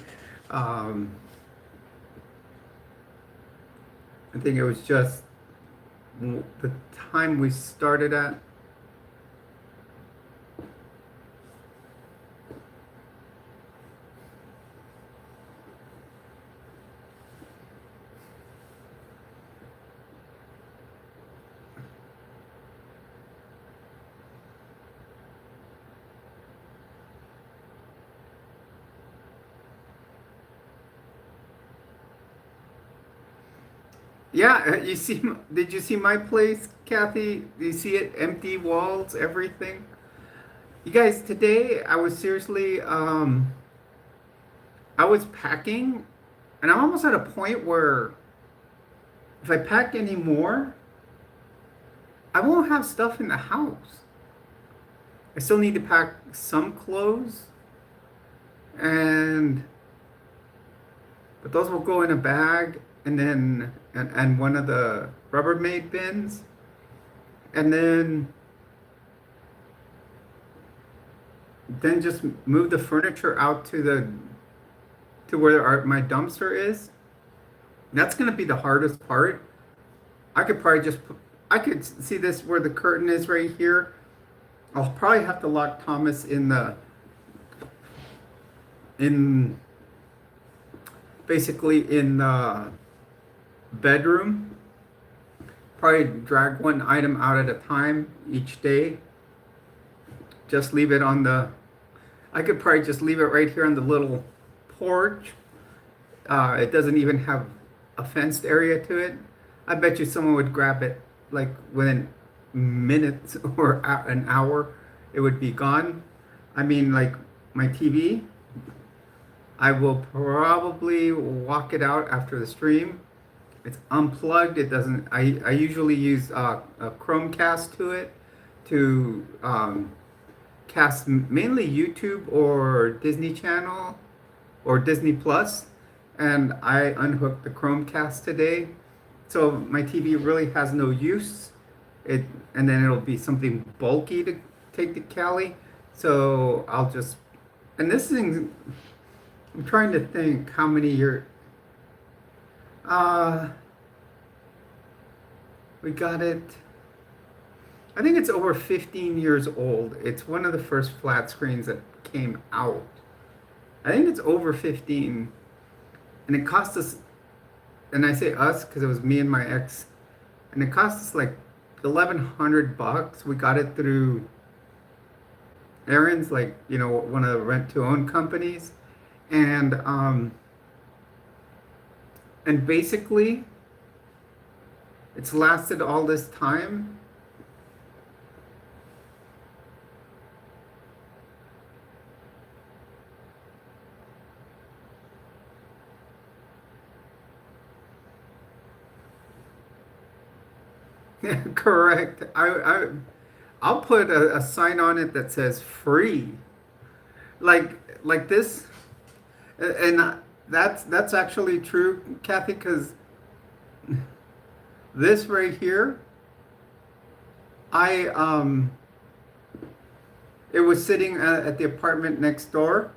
I think it was just the time we started at. Yeah, you see, did you see my place, Kathy? Do you see it? Empty walls, everything. You guys, today I was seriously, I was packing, and I'm almost at a point where if I pack any more, I won't have stuff in the house. I still need to pack some clothes, and but those will go in a bag, and then and one of the Rubbermaid bins. and then just move the furniture out to where my dumpster is. That's gonna be the hardest part. I could probably just I could see this where the curtain is right here. I'll probably have to lock Thomas in basically in the bedroom. Probably drag one item out at a time each day. Just leave it on the I could probably just leave it right here on the little porch. It doesn't even have a fenced area to it. I bet you someone would grab it like within minutes or an hour. It would be gone. I mean, like my TV, I will probably walk it out after the stream. It's unplugged. It doesn't. I usually use a Chromecast to it to cast mainly YouTube or Disney Channel or Disney Plus, and I unhooked the Chromecast today, so my TV really has no use. And then it'll be something bulky to take to Cali, so I'll just and this thing. I'm trying to think how many years. Uh, we got it. I think it's over 15 years old. It's one of the first flat screens that came out. I think it's over 15. And it cost us, and I say us because it was me and my ex, and it cost us like 1,100 bucks. We got it through Aaron's, like, one of the rent to own companies. And basically it's lasted all this time. Correct. I'll put a sign on it that says free, like this, and that's actually true, Kathy, because this right here, I it was sitting at the apartment next door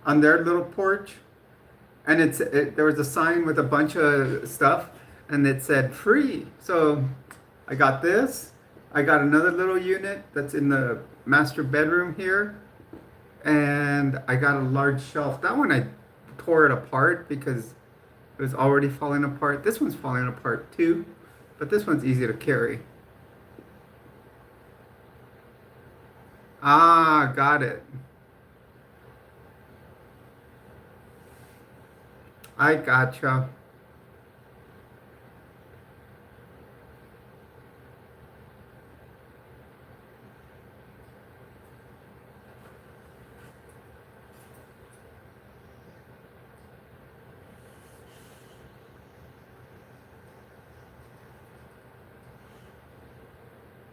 on their little porch, and there was a sign with a bunch of stuff, and it said free. So I got this. I got another little unit that's in the master bedroom here, and I got a large shelf. That one I tore it apart because it was already falling apart. This one's falling apart too, but this one's easy to carry. Ah, got it. I gotcha.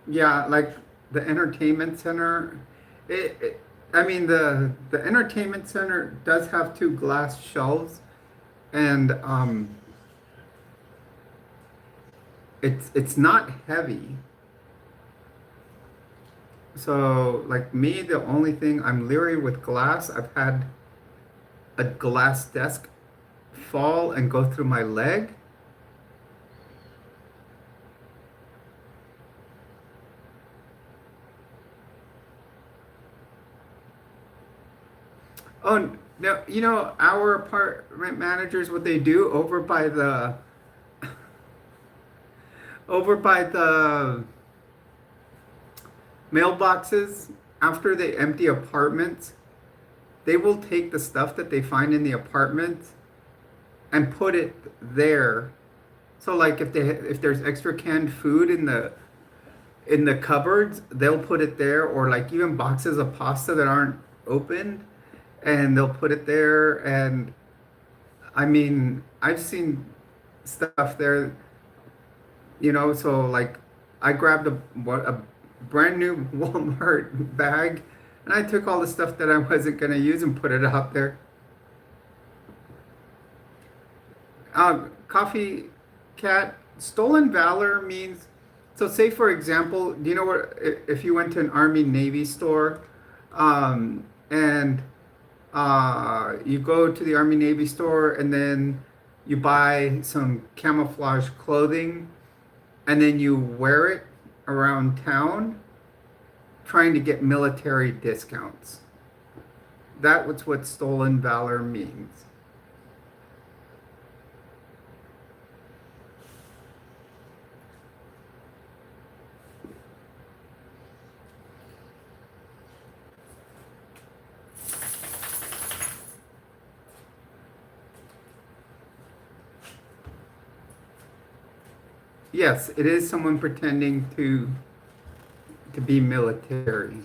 Yeah, like the entertainment center. I mean, the entertainment center does have two glass shelves, and it's not heavy. So, like me, the only thing I'm leery with glass, I've had a glass desk fall and go through my leg. Oh, no, our apartment managers, what they do over by the mailboxes, after they empty apartments, they will take the stuff that they find in the apartment and put it there. So like if there's extra canned food in the cupboards, they'll put it there, or like even boxes of pasta that aren't opened, and they'll put it there. And I mean, I've seen stuff there, so like I grabbed a brand new Walmart bag, and I took all the stuff that I wasn't gonna use and put it out there. Coffee cat, stolen valor means So say for example, do you know what, if you went to an Army Navy store, and you go to the Army Navy store and then you buy some camouflage clothing and then you wear it around town trying to get military discounts. That's what stolen valor means. Yes, it is someone pretending to be military.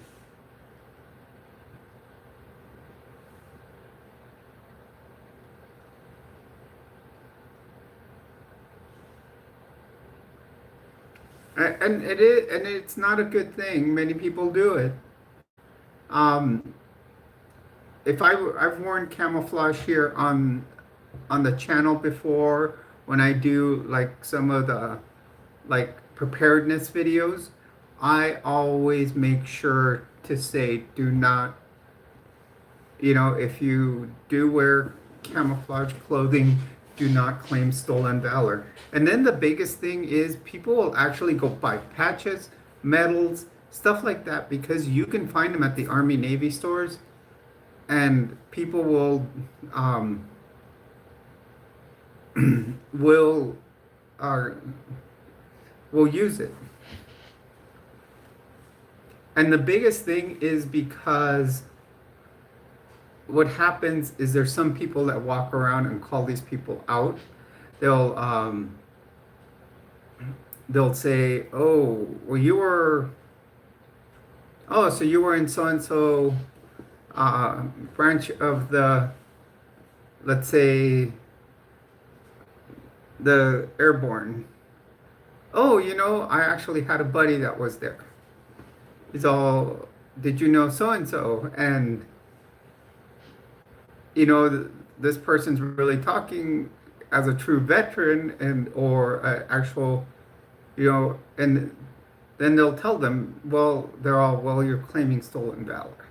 And it is, and it's not a good thing. Many people do it. Um, if I've worn camouflage here on the channel before when I do like some of the like preparedness videos, I always make sure to say do not, if you do wear camouflage clothing, do not claim stolen valor. And then the biggest thing is people will actually go buy patches, medals, stuff like that because you can find them at the Army Navy stores, and people um, will uh, will use it. And the biggest thing is because what happens is there's some people that walk around and call these people out. They'll they'll say, "Oh, well, so you were in so and so branch of the, let's say, the airborne. Oh, I actually had a buddy that was there. He's all, did you know so and so?" And this person's really talking as a true veteran and or actual, and then they'll tell them, well, you're claiming stolen valor.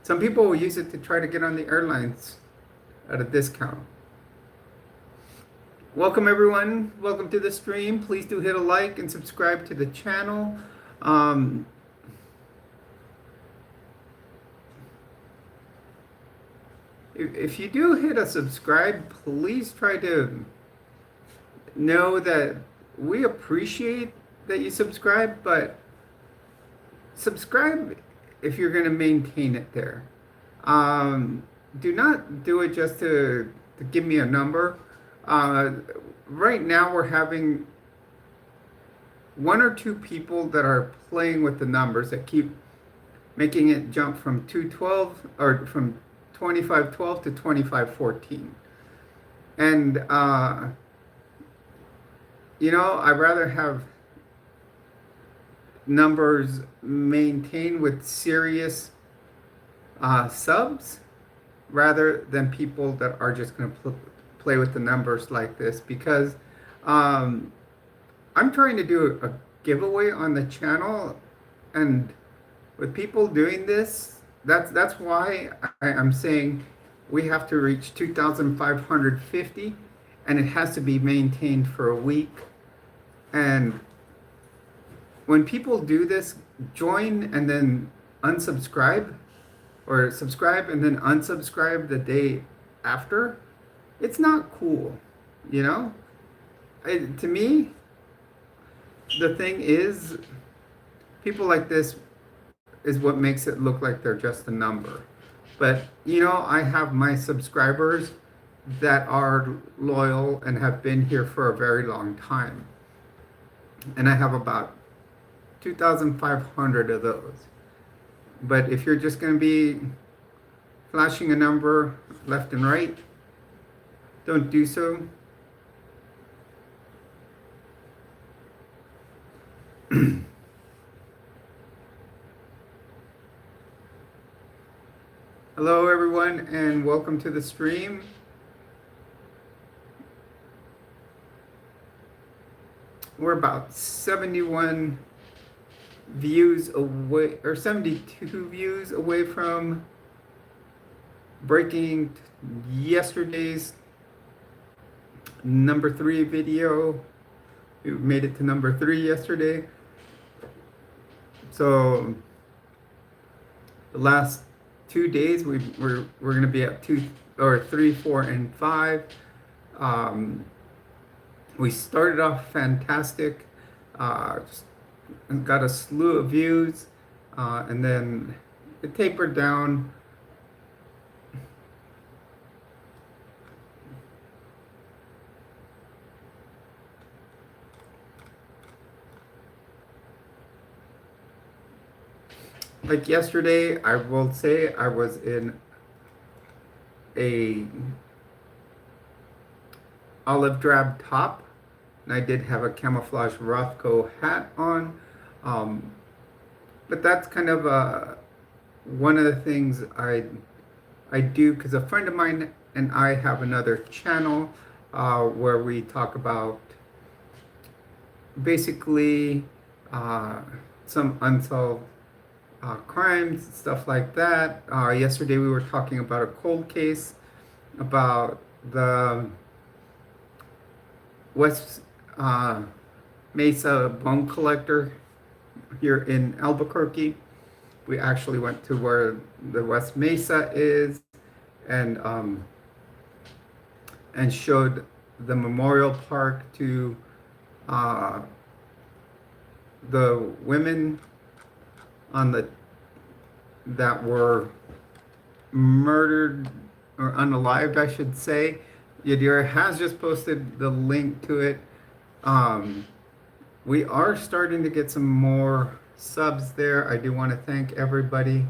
Some people will use it to try to get on the airlines at a discount. Welcome everyone. Welcome to the stream. Please do hit a like and subscribe to the channel. If you do hit a subscribe, please try to know that we appreciate that you subscribe, but subscribe if you're going to maintain it there. Do not do it just to give me a number. Right now we're having one or two people that are playing with the numbers that keep making it jump from 212 or from 2512 to 2514. And I'd rather have numbers maintained with serious subs rather than people that are just going to play with the numbers like this, because I'm trying to do a giveaway on the channel, and with people doing this, that's why I'm saying we have to reach 2,550, and it has to be maintained for a week. And when people do this, join and then unsubscribe, or subscribe and then unsubscribe the day after, it's not cool, to me, the thing is, people like this is what makes it look like they're just a number. But, I have my subscribers that are loyal and have been here for a very long time. And I have about 2,500 of those. But if you're just going to be flashing a number left and right, don't do so. Hello everyone, and welcome to the stream. we're about 71 views away, or 72 views away from breaking yesterday's number 3 video. We made it to number 3 yesterday. So the last 2 days we're going to be at 2 or 3, 4, and 5. We started off fantastic, just got a slew of views, and then it tapered down. Like yesterday, I will say I was in a olive drab top, and I did have a camouflage Rothko hat on. Um, but that's kind of one of the things I do, because a friend of mine and I have another channel where we talk about basically some unsolved crimes, stuff like that. Yesterday we were talking about a cold case about the West Mesa bone collector here in Albuquerque. We actually went to where the West Mesa is, and showed the memorial park to the women on the that were murdered or unalived, I should say. Yadira has just posted the link to it. We are starting to get some more subs there. I do want to thank everybody.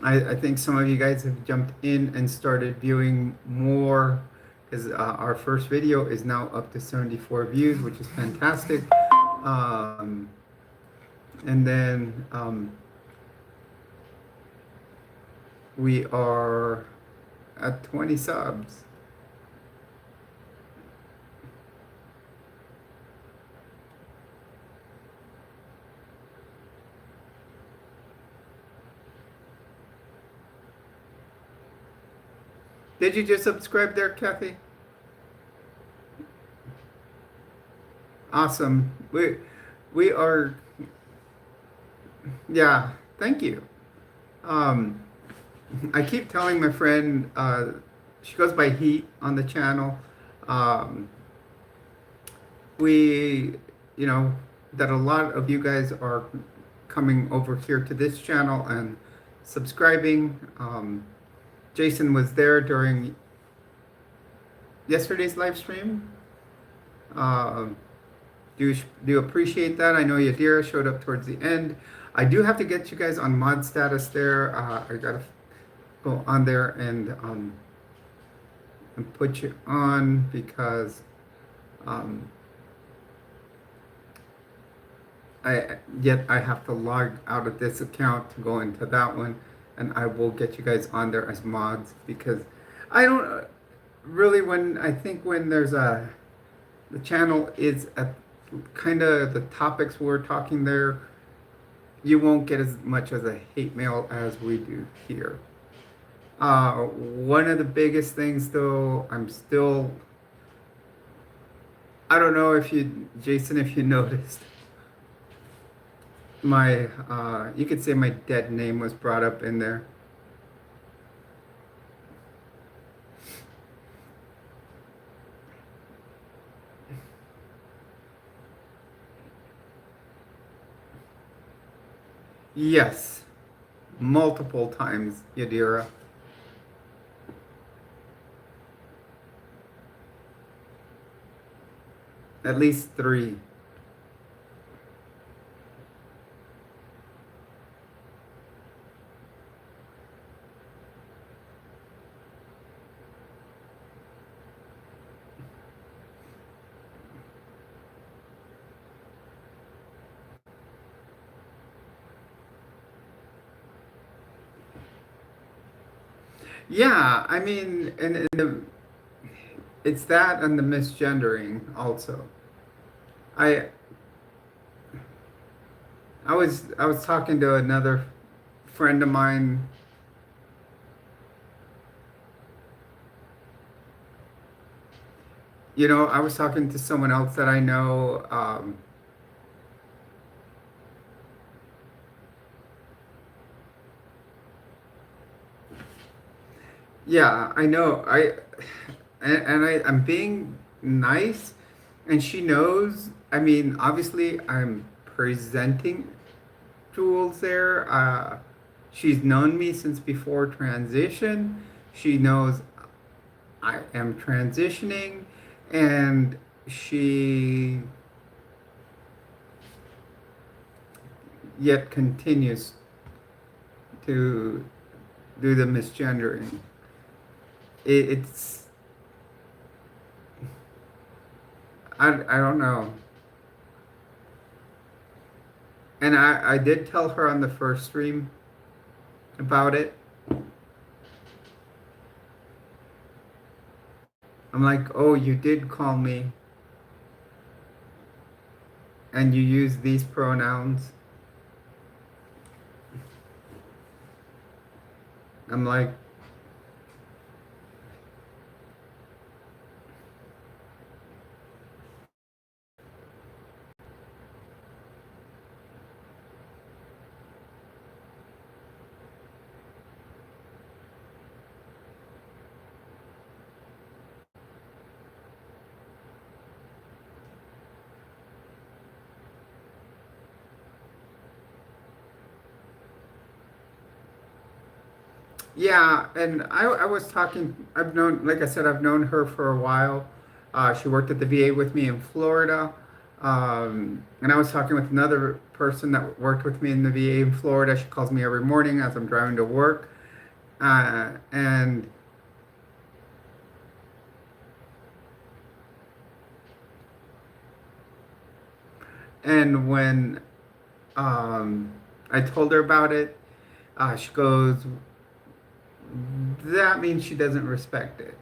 I think some of you guys have jumped in and started viewing more, because our first video is now up to 74 views, which is fantastic. And then we are at 20 subs. Did you just subscribe there, Kathy? Awesome. We are, yeah, thank you. I keep telling my friend, she goes by Heat on the channel. We, that a lot of you guys are coming over here to this channel and subscribing. Jason was there during yesterday's live stream. Do appreciate that. I know Yadira showed up towards the end. I do have to get you guys on mod status there. I gotta go on there and put you on, because I have to log out of this account to go into that one, and I will get you guys on there as mods, because I don't really, when there's the channel is at kind of the topics we're talking there, you won't get as much as a hate mail as we do here. One of the biggest things though, I don't know if Jason, if you noticed, you could say my dead name was brought up in there. Yes, multiple times, Yadira. At least 3. Yeah, I mean, and it's that and the misgendering also. I I was talking to another friend of mine. I was talking to someone else that I know. Yeah, I know. I'm being nice, and she knows. I mean, obviously, I'm presenting Jules there. She's known me since before transition. She knows I am transitioning, and she yet continues to do the misgendering. It's I don't know. And I did tell her on the first stream about it. I'm like, oh, you did call me and you use these pronouns. I'm like, yeah. And I was talking, like I said, I've known her for a while. She worked at the VA with me in Florida. And I was talking with another person that worked with me in the VA in Florida. She calls me every morning as I'm driving to work. And when um, I told her about it, she goes, that means she doesn't respect it.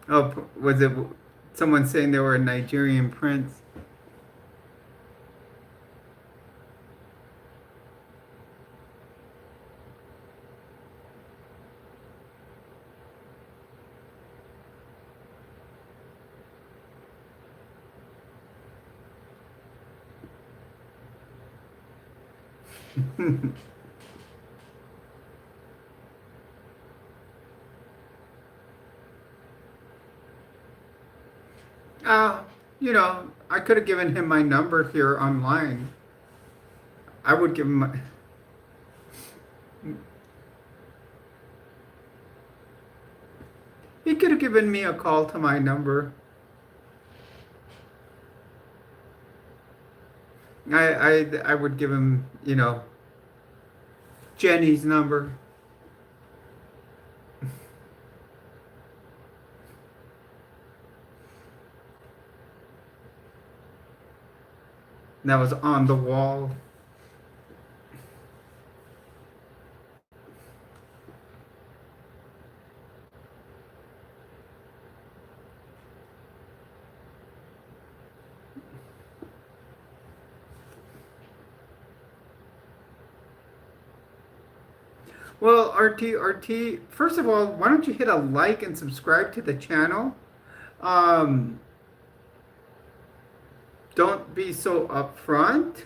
Oh, was it someone saying they were a Nigerian prince? Uh, I could have given him my number here online. I would give him he could have given me a call to my number. I would give him, Jenny's number. That was on the wall. Well, RT, first of all, why don't you hit a like and subscribe to the channel? Um, don't be so upfront.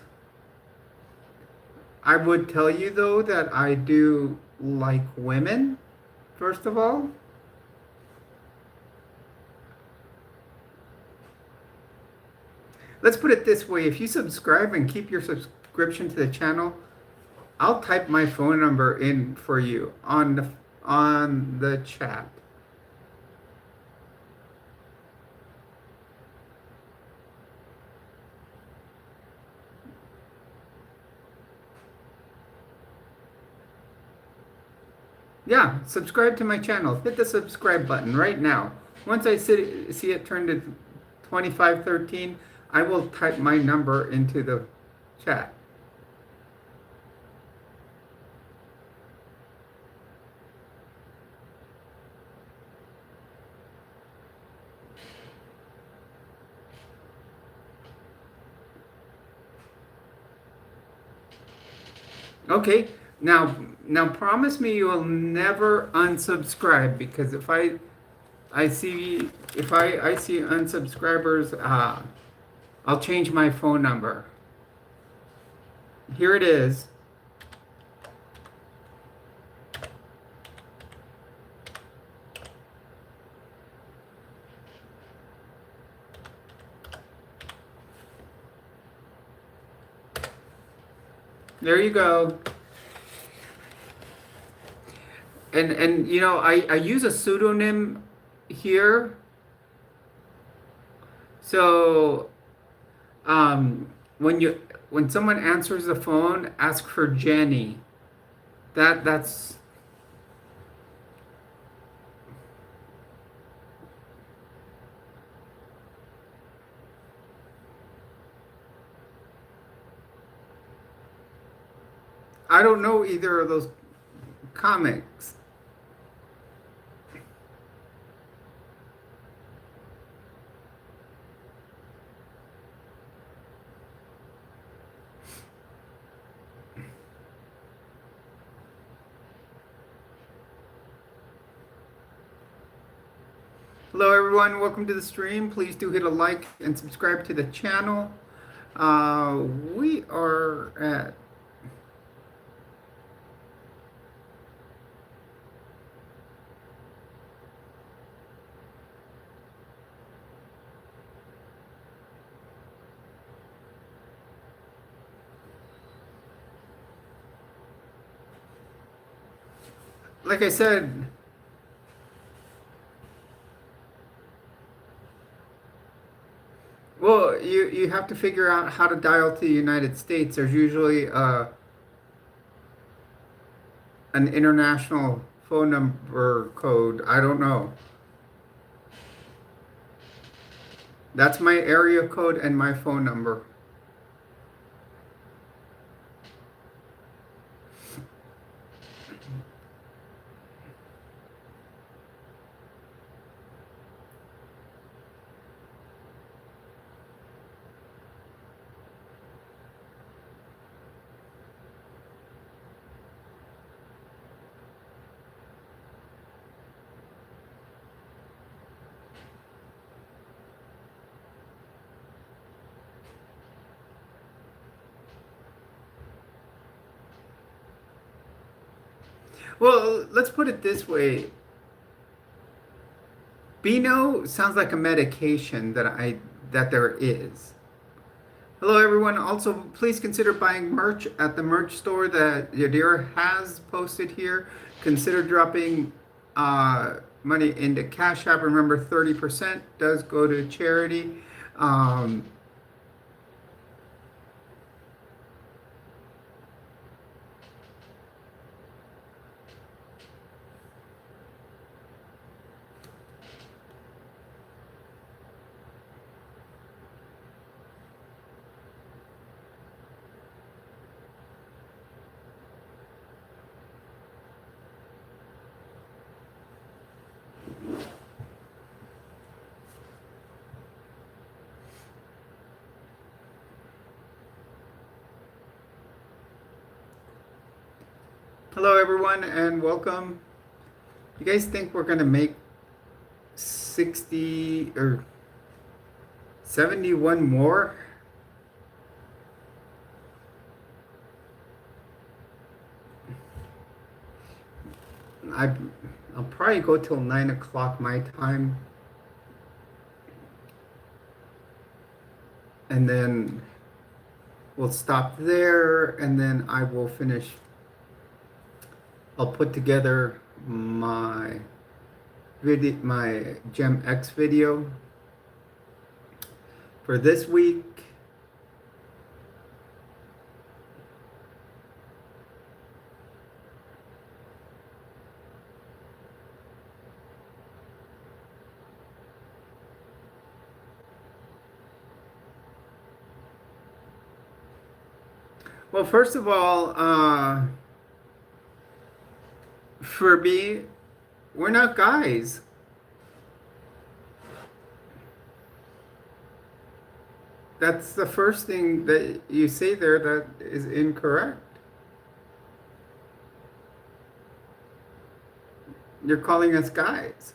I would tell you though that I do like women, first of all. Let's put it this way, if you subscribe and keep your subscription to the channel, I'll type my phone number in for you on the chat. Yeah, subscribe to my channel. Hit the subscribe button right now. Once I see it turn to 2513, I will type my number into the chat. Okay, now promise me you will never unsubscribe, because I see if I see unsubscribers, I'll change my phone number. Here it is. There you go. And you know, I use a pseudonym here. So when someone answers the phone, ask for Jenny. That's I don't know either of those comics. Hello everyone, welcome to the stream. Please do hit a like and subscribe to the channel. We are at like I said, well, you have to figure out how to dial to the United States. There's usually an international phone number code. I don't know. That's my area code and my phone number. Well, let's put it this way. Beano sounds like a medication that there is. Hello everyone. Also, please consider buying merch at the merch store that Yadira has posted here. Consider dropping money into Cash App. Remember, 30% does go to charity. Um, Hello everyone and welcome. You guys think we're gonna make 60 or 71 more? I'll probably go till 9 o'clock my time. And then we'll stop there, and then I will finish. I'll put together my Gem X video for this week. Well, first of all, for me, we're not guys. That's the first thing that you say there that is incorrect. You're calling us guys.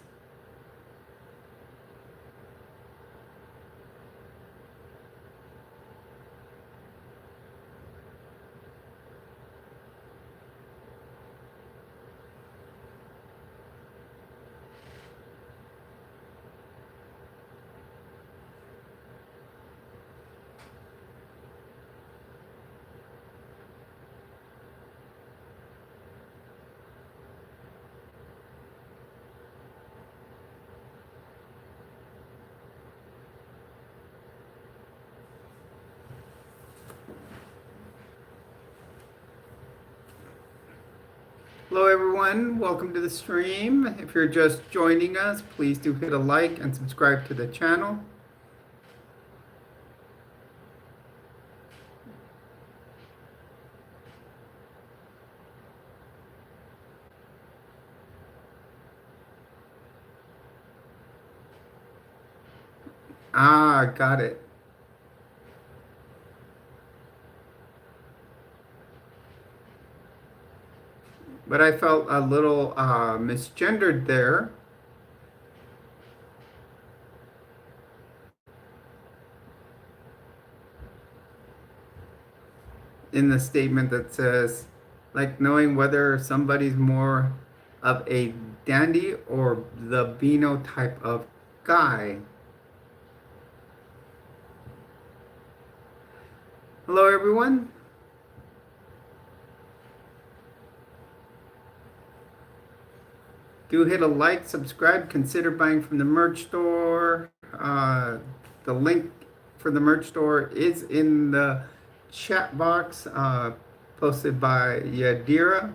Hello, everyone. Welcome to the stream. If you're just joining us, please do hit a like and subscribe to the channel. Ah, got it. But I felt a little misgendered there in the statement that says, like knowing whether somebody's more of a dandy or the Beano type of guy. Hello, everyone. Do hit a like, subscribe, consider buying from the merch store. The link for the merch store is in the chat box posted by Yadira.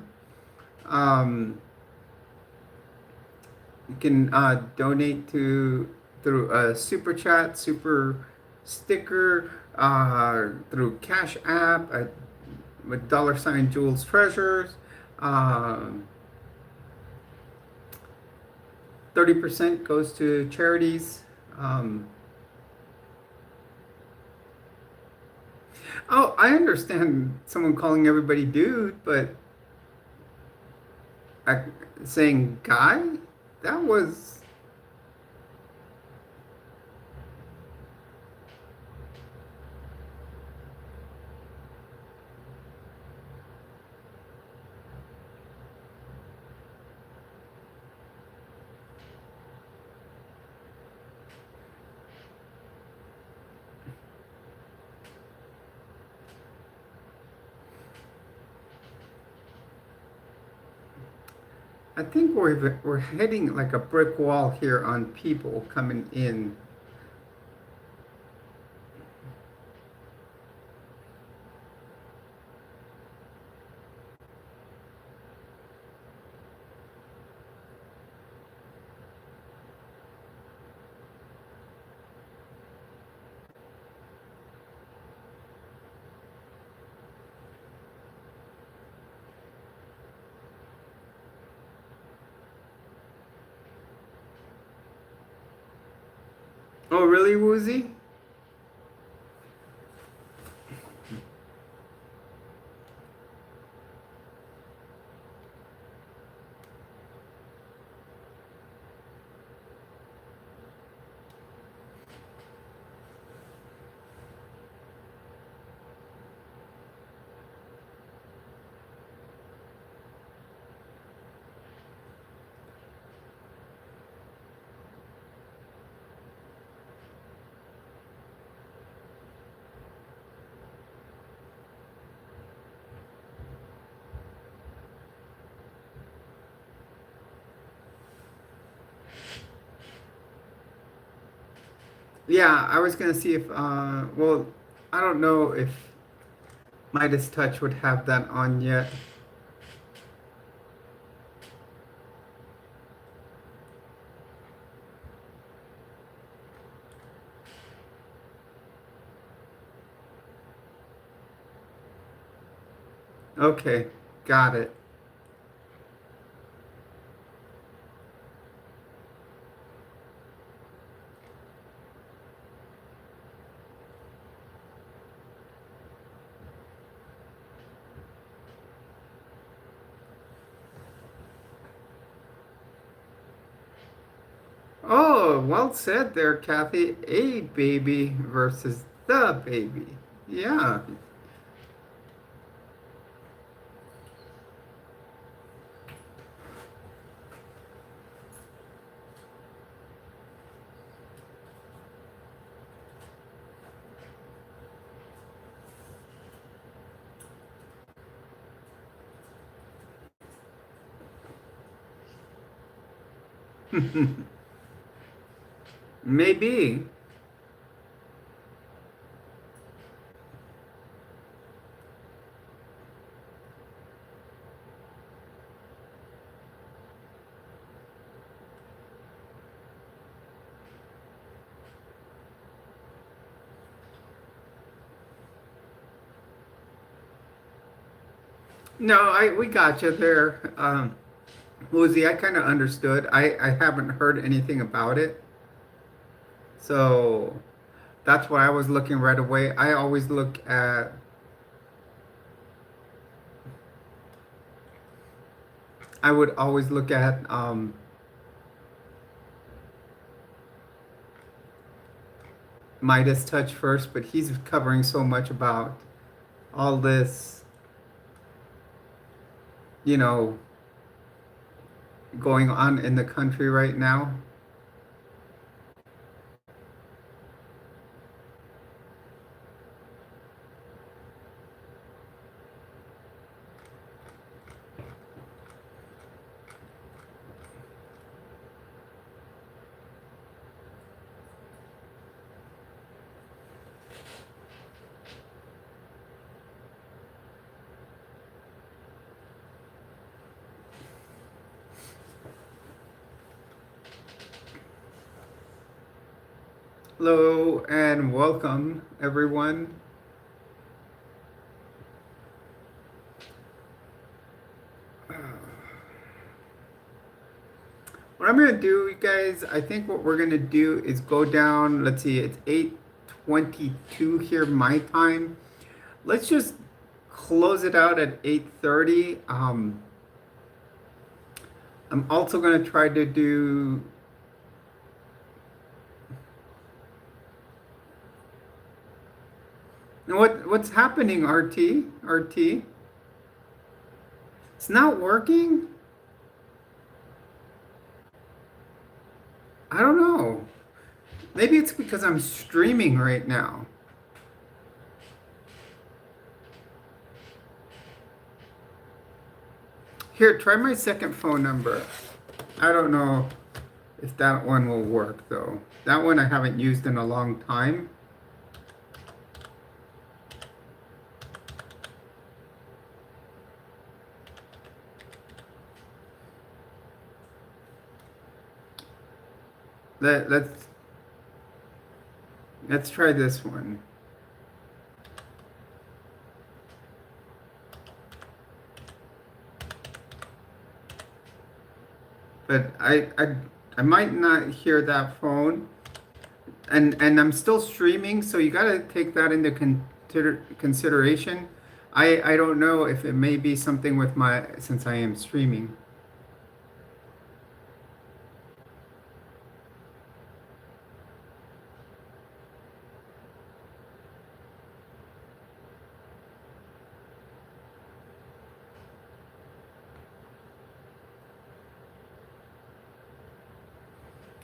You can donate to through a super chat, super sticker, through Cash App with $ Jules Treasures. 30% goes to charities. Oh, I understand someone calling everybody dude, but I, saying guy, that was. I think we're hitting like a brick wall here on people coming in. Oh, really, Woozy? Yeah, I was gonna see if, well, I don't know if Midas Touch would have that on yet. Okay, got it. Oh, well said there, Kathy. A baby versus the baby. Yeah. Maybe. No, we got you there. Woozy, I kind of understood. I haven't heard anything about it. So that's why I was looking right away. I would always look at Midas Touch first, but he's covering so much about all this, you know, going on in the country right now. Hello and welcome, everyone. What I'm gonna do, you guys, I think what we're gonna do is go down. Let's see, it's 8:22 here my time. Let's just close it out at 8:30. I'm also gonna try to do. What's happening, RT? RT? It's not working? I don't know. Maybe it's because I'm streaming right now. Here, try my second phone number. I don't know if that one will work though. That one I haven't used in a long time. Let, let's let's try this one. But I might not hear that phone. And I'm still streaming, so you got to take that into consideration. I don't know if it may be something with my since I am streaming.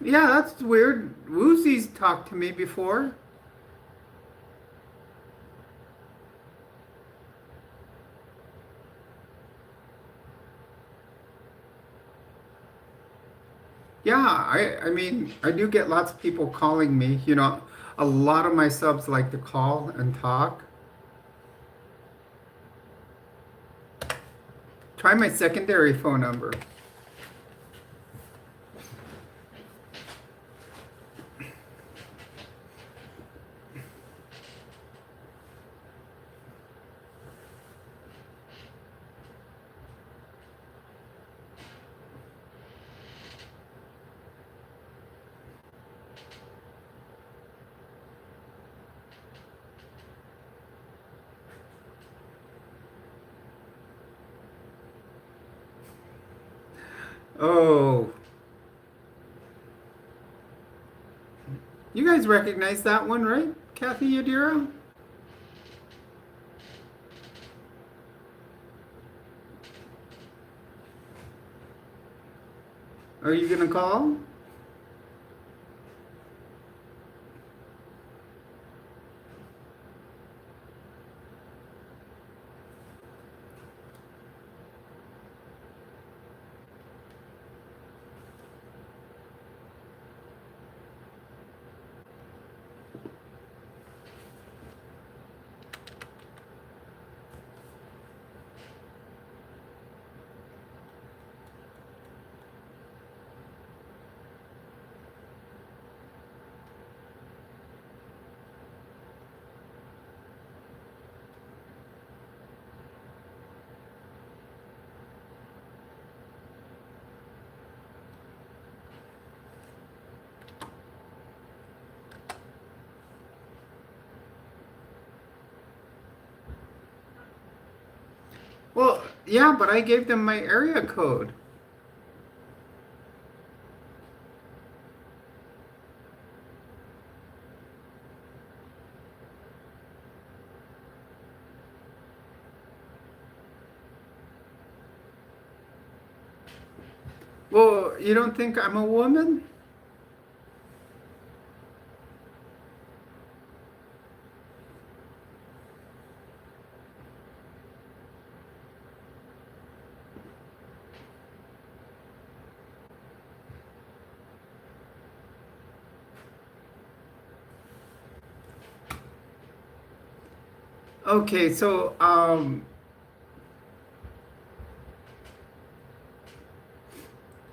Yeah, that's weird. Woozy's talked to me before. Yeah, I mean, I do get lots of people calling me. A lot of my subs like to call and talk. Try my secondary phone number. Oh, you guys recognize that one, right? Kathy Yadira? Are you gonna call? Well, yeah, but I gave them my area code. Well, you don't think I'm a woman? Okay, so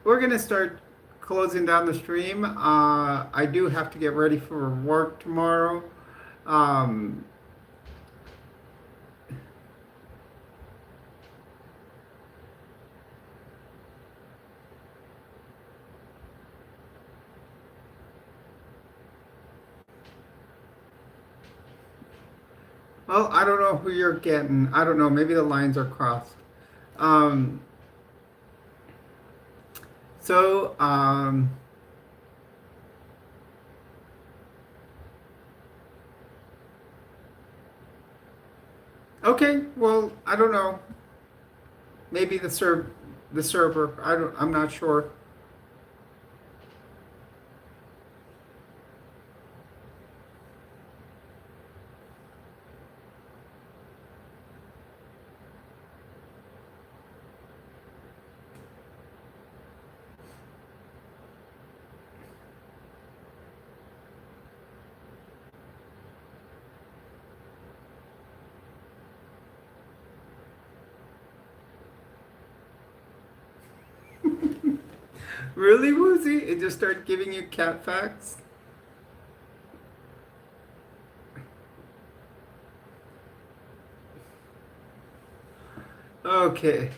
we're gonna start closing down the stream. I do have to get ready for work tomorrow. Um, well, I don't know who you're getting. I don't know. Maybe the lines are crossed. Um, so, okay. Well, I don't know. Maybe the server. I'm not sure. Really, Woozy? It just started giving you cat facts? Okay.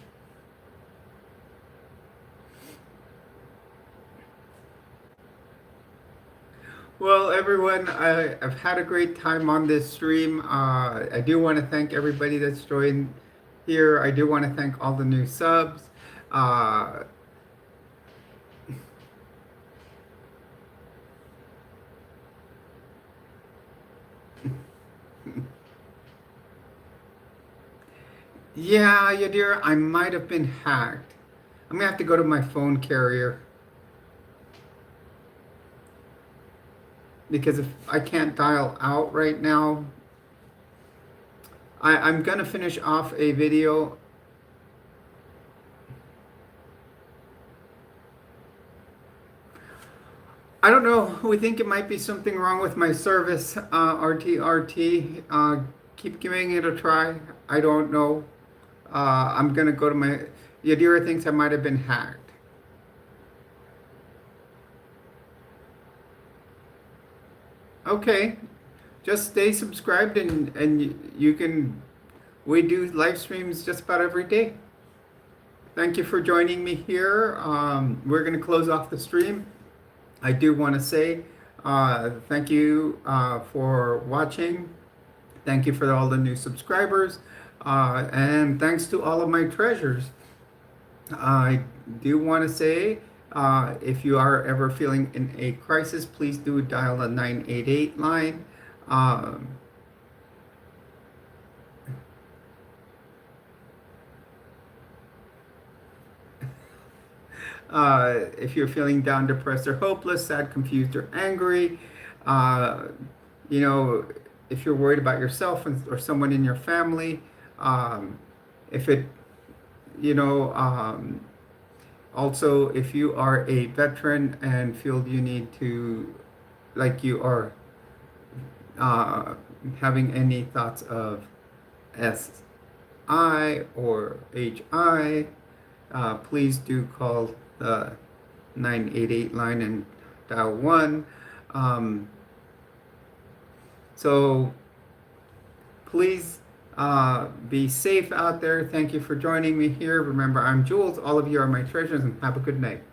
Well, everyone, I've had a great time on this stream. I do want to thank everybody that's joined here. I do want to thank all the new subs. Uh, yeah, Yadira, I might have been hacked. I'm gonna have to go to my phone carrier because if I can't dial out right now, I'm gonna finish off a video. I don't know. We think it might be something wrong with my service, RTRT. Keep giving it a try. I don't know. I'm gonna go to my. Yadira thinks I might have been hacked. Okay, just stay subscribed and you can. We do live streams just about every day. Thank you for joining me here. We're gonna close off the stream. I do want to say thank you for watching. Thank you for all the new subscribers. And thanks to all of my treasures. I do want to say, if you are ever feeling in a crisis, please do dial the 988 line. Um, if you're feeling down, depressed, or hopeless, sad, confused, or angry, uh, you know, if you're worried about yourself or someone in your family, um, if it, you know, also if you are a veteran and feel you need to, like you are uh, having any thoughts of SI or HI, please do call the 988 line and dial 1. Um, so please be safe out there. Thank you for joining me here. Remember, I'm Jules. All of you are my treasures, and have a good night.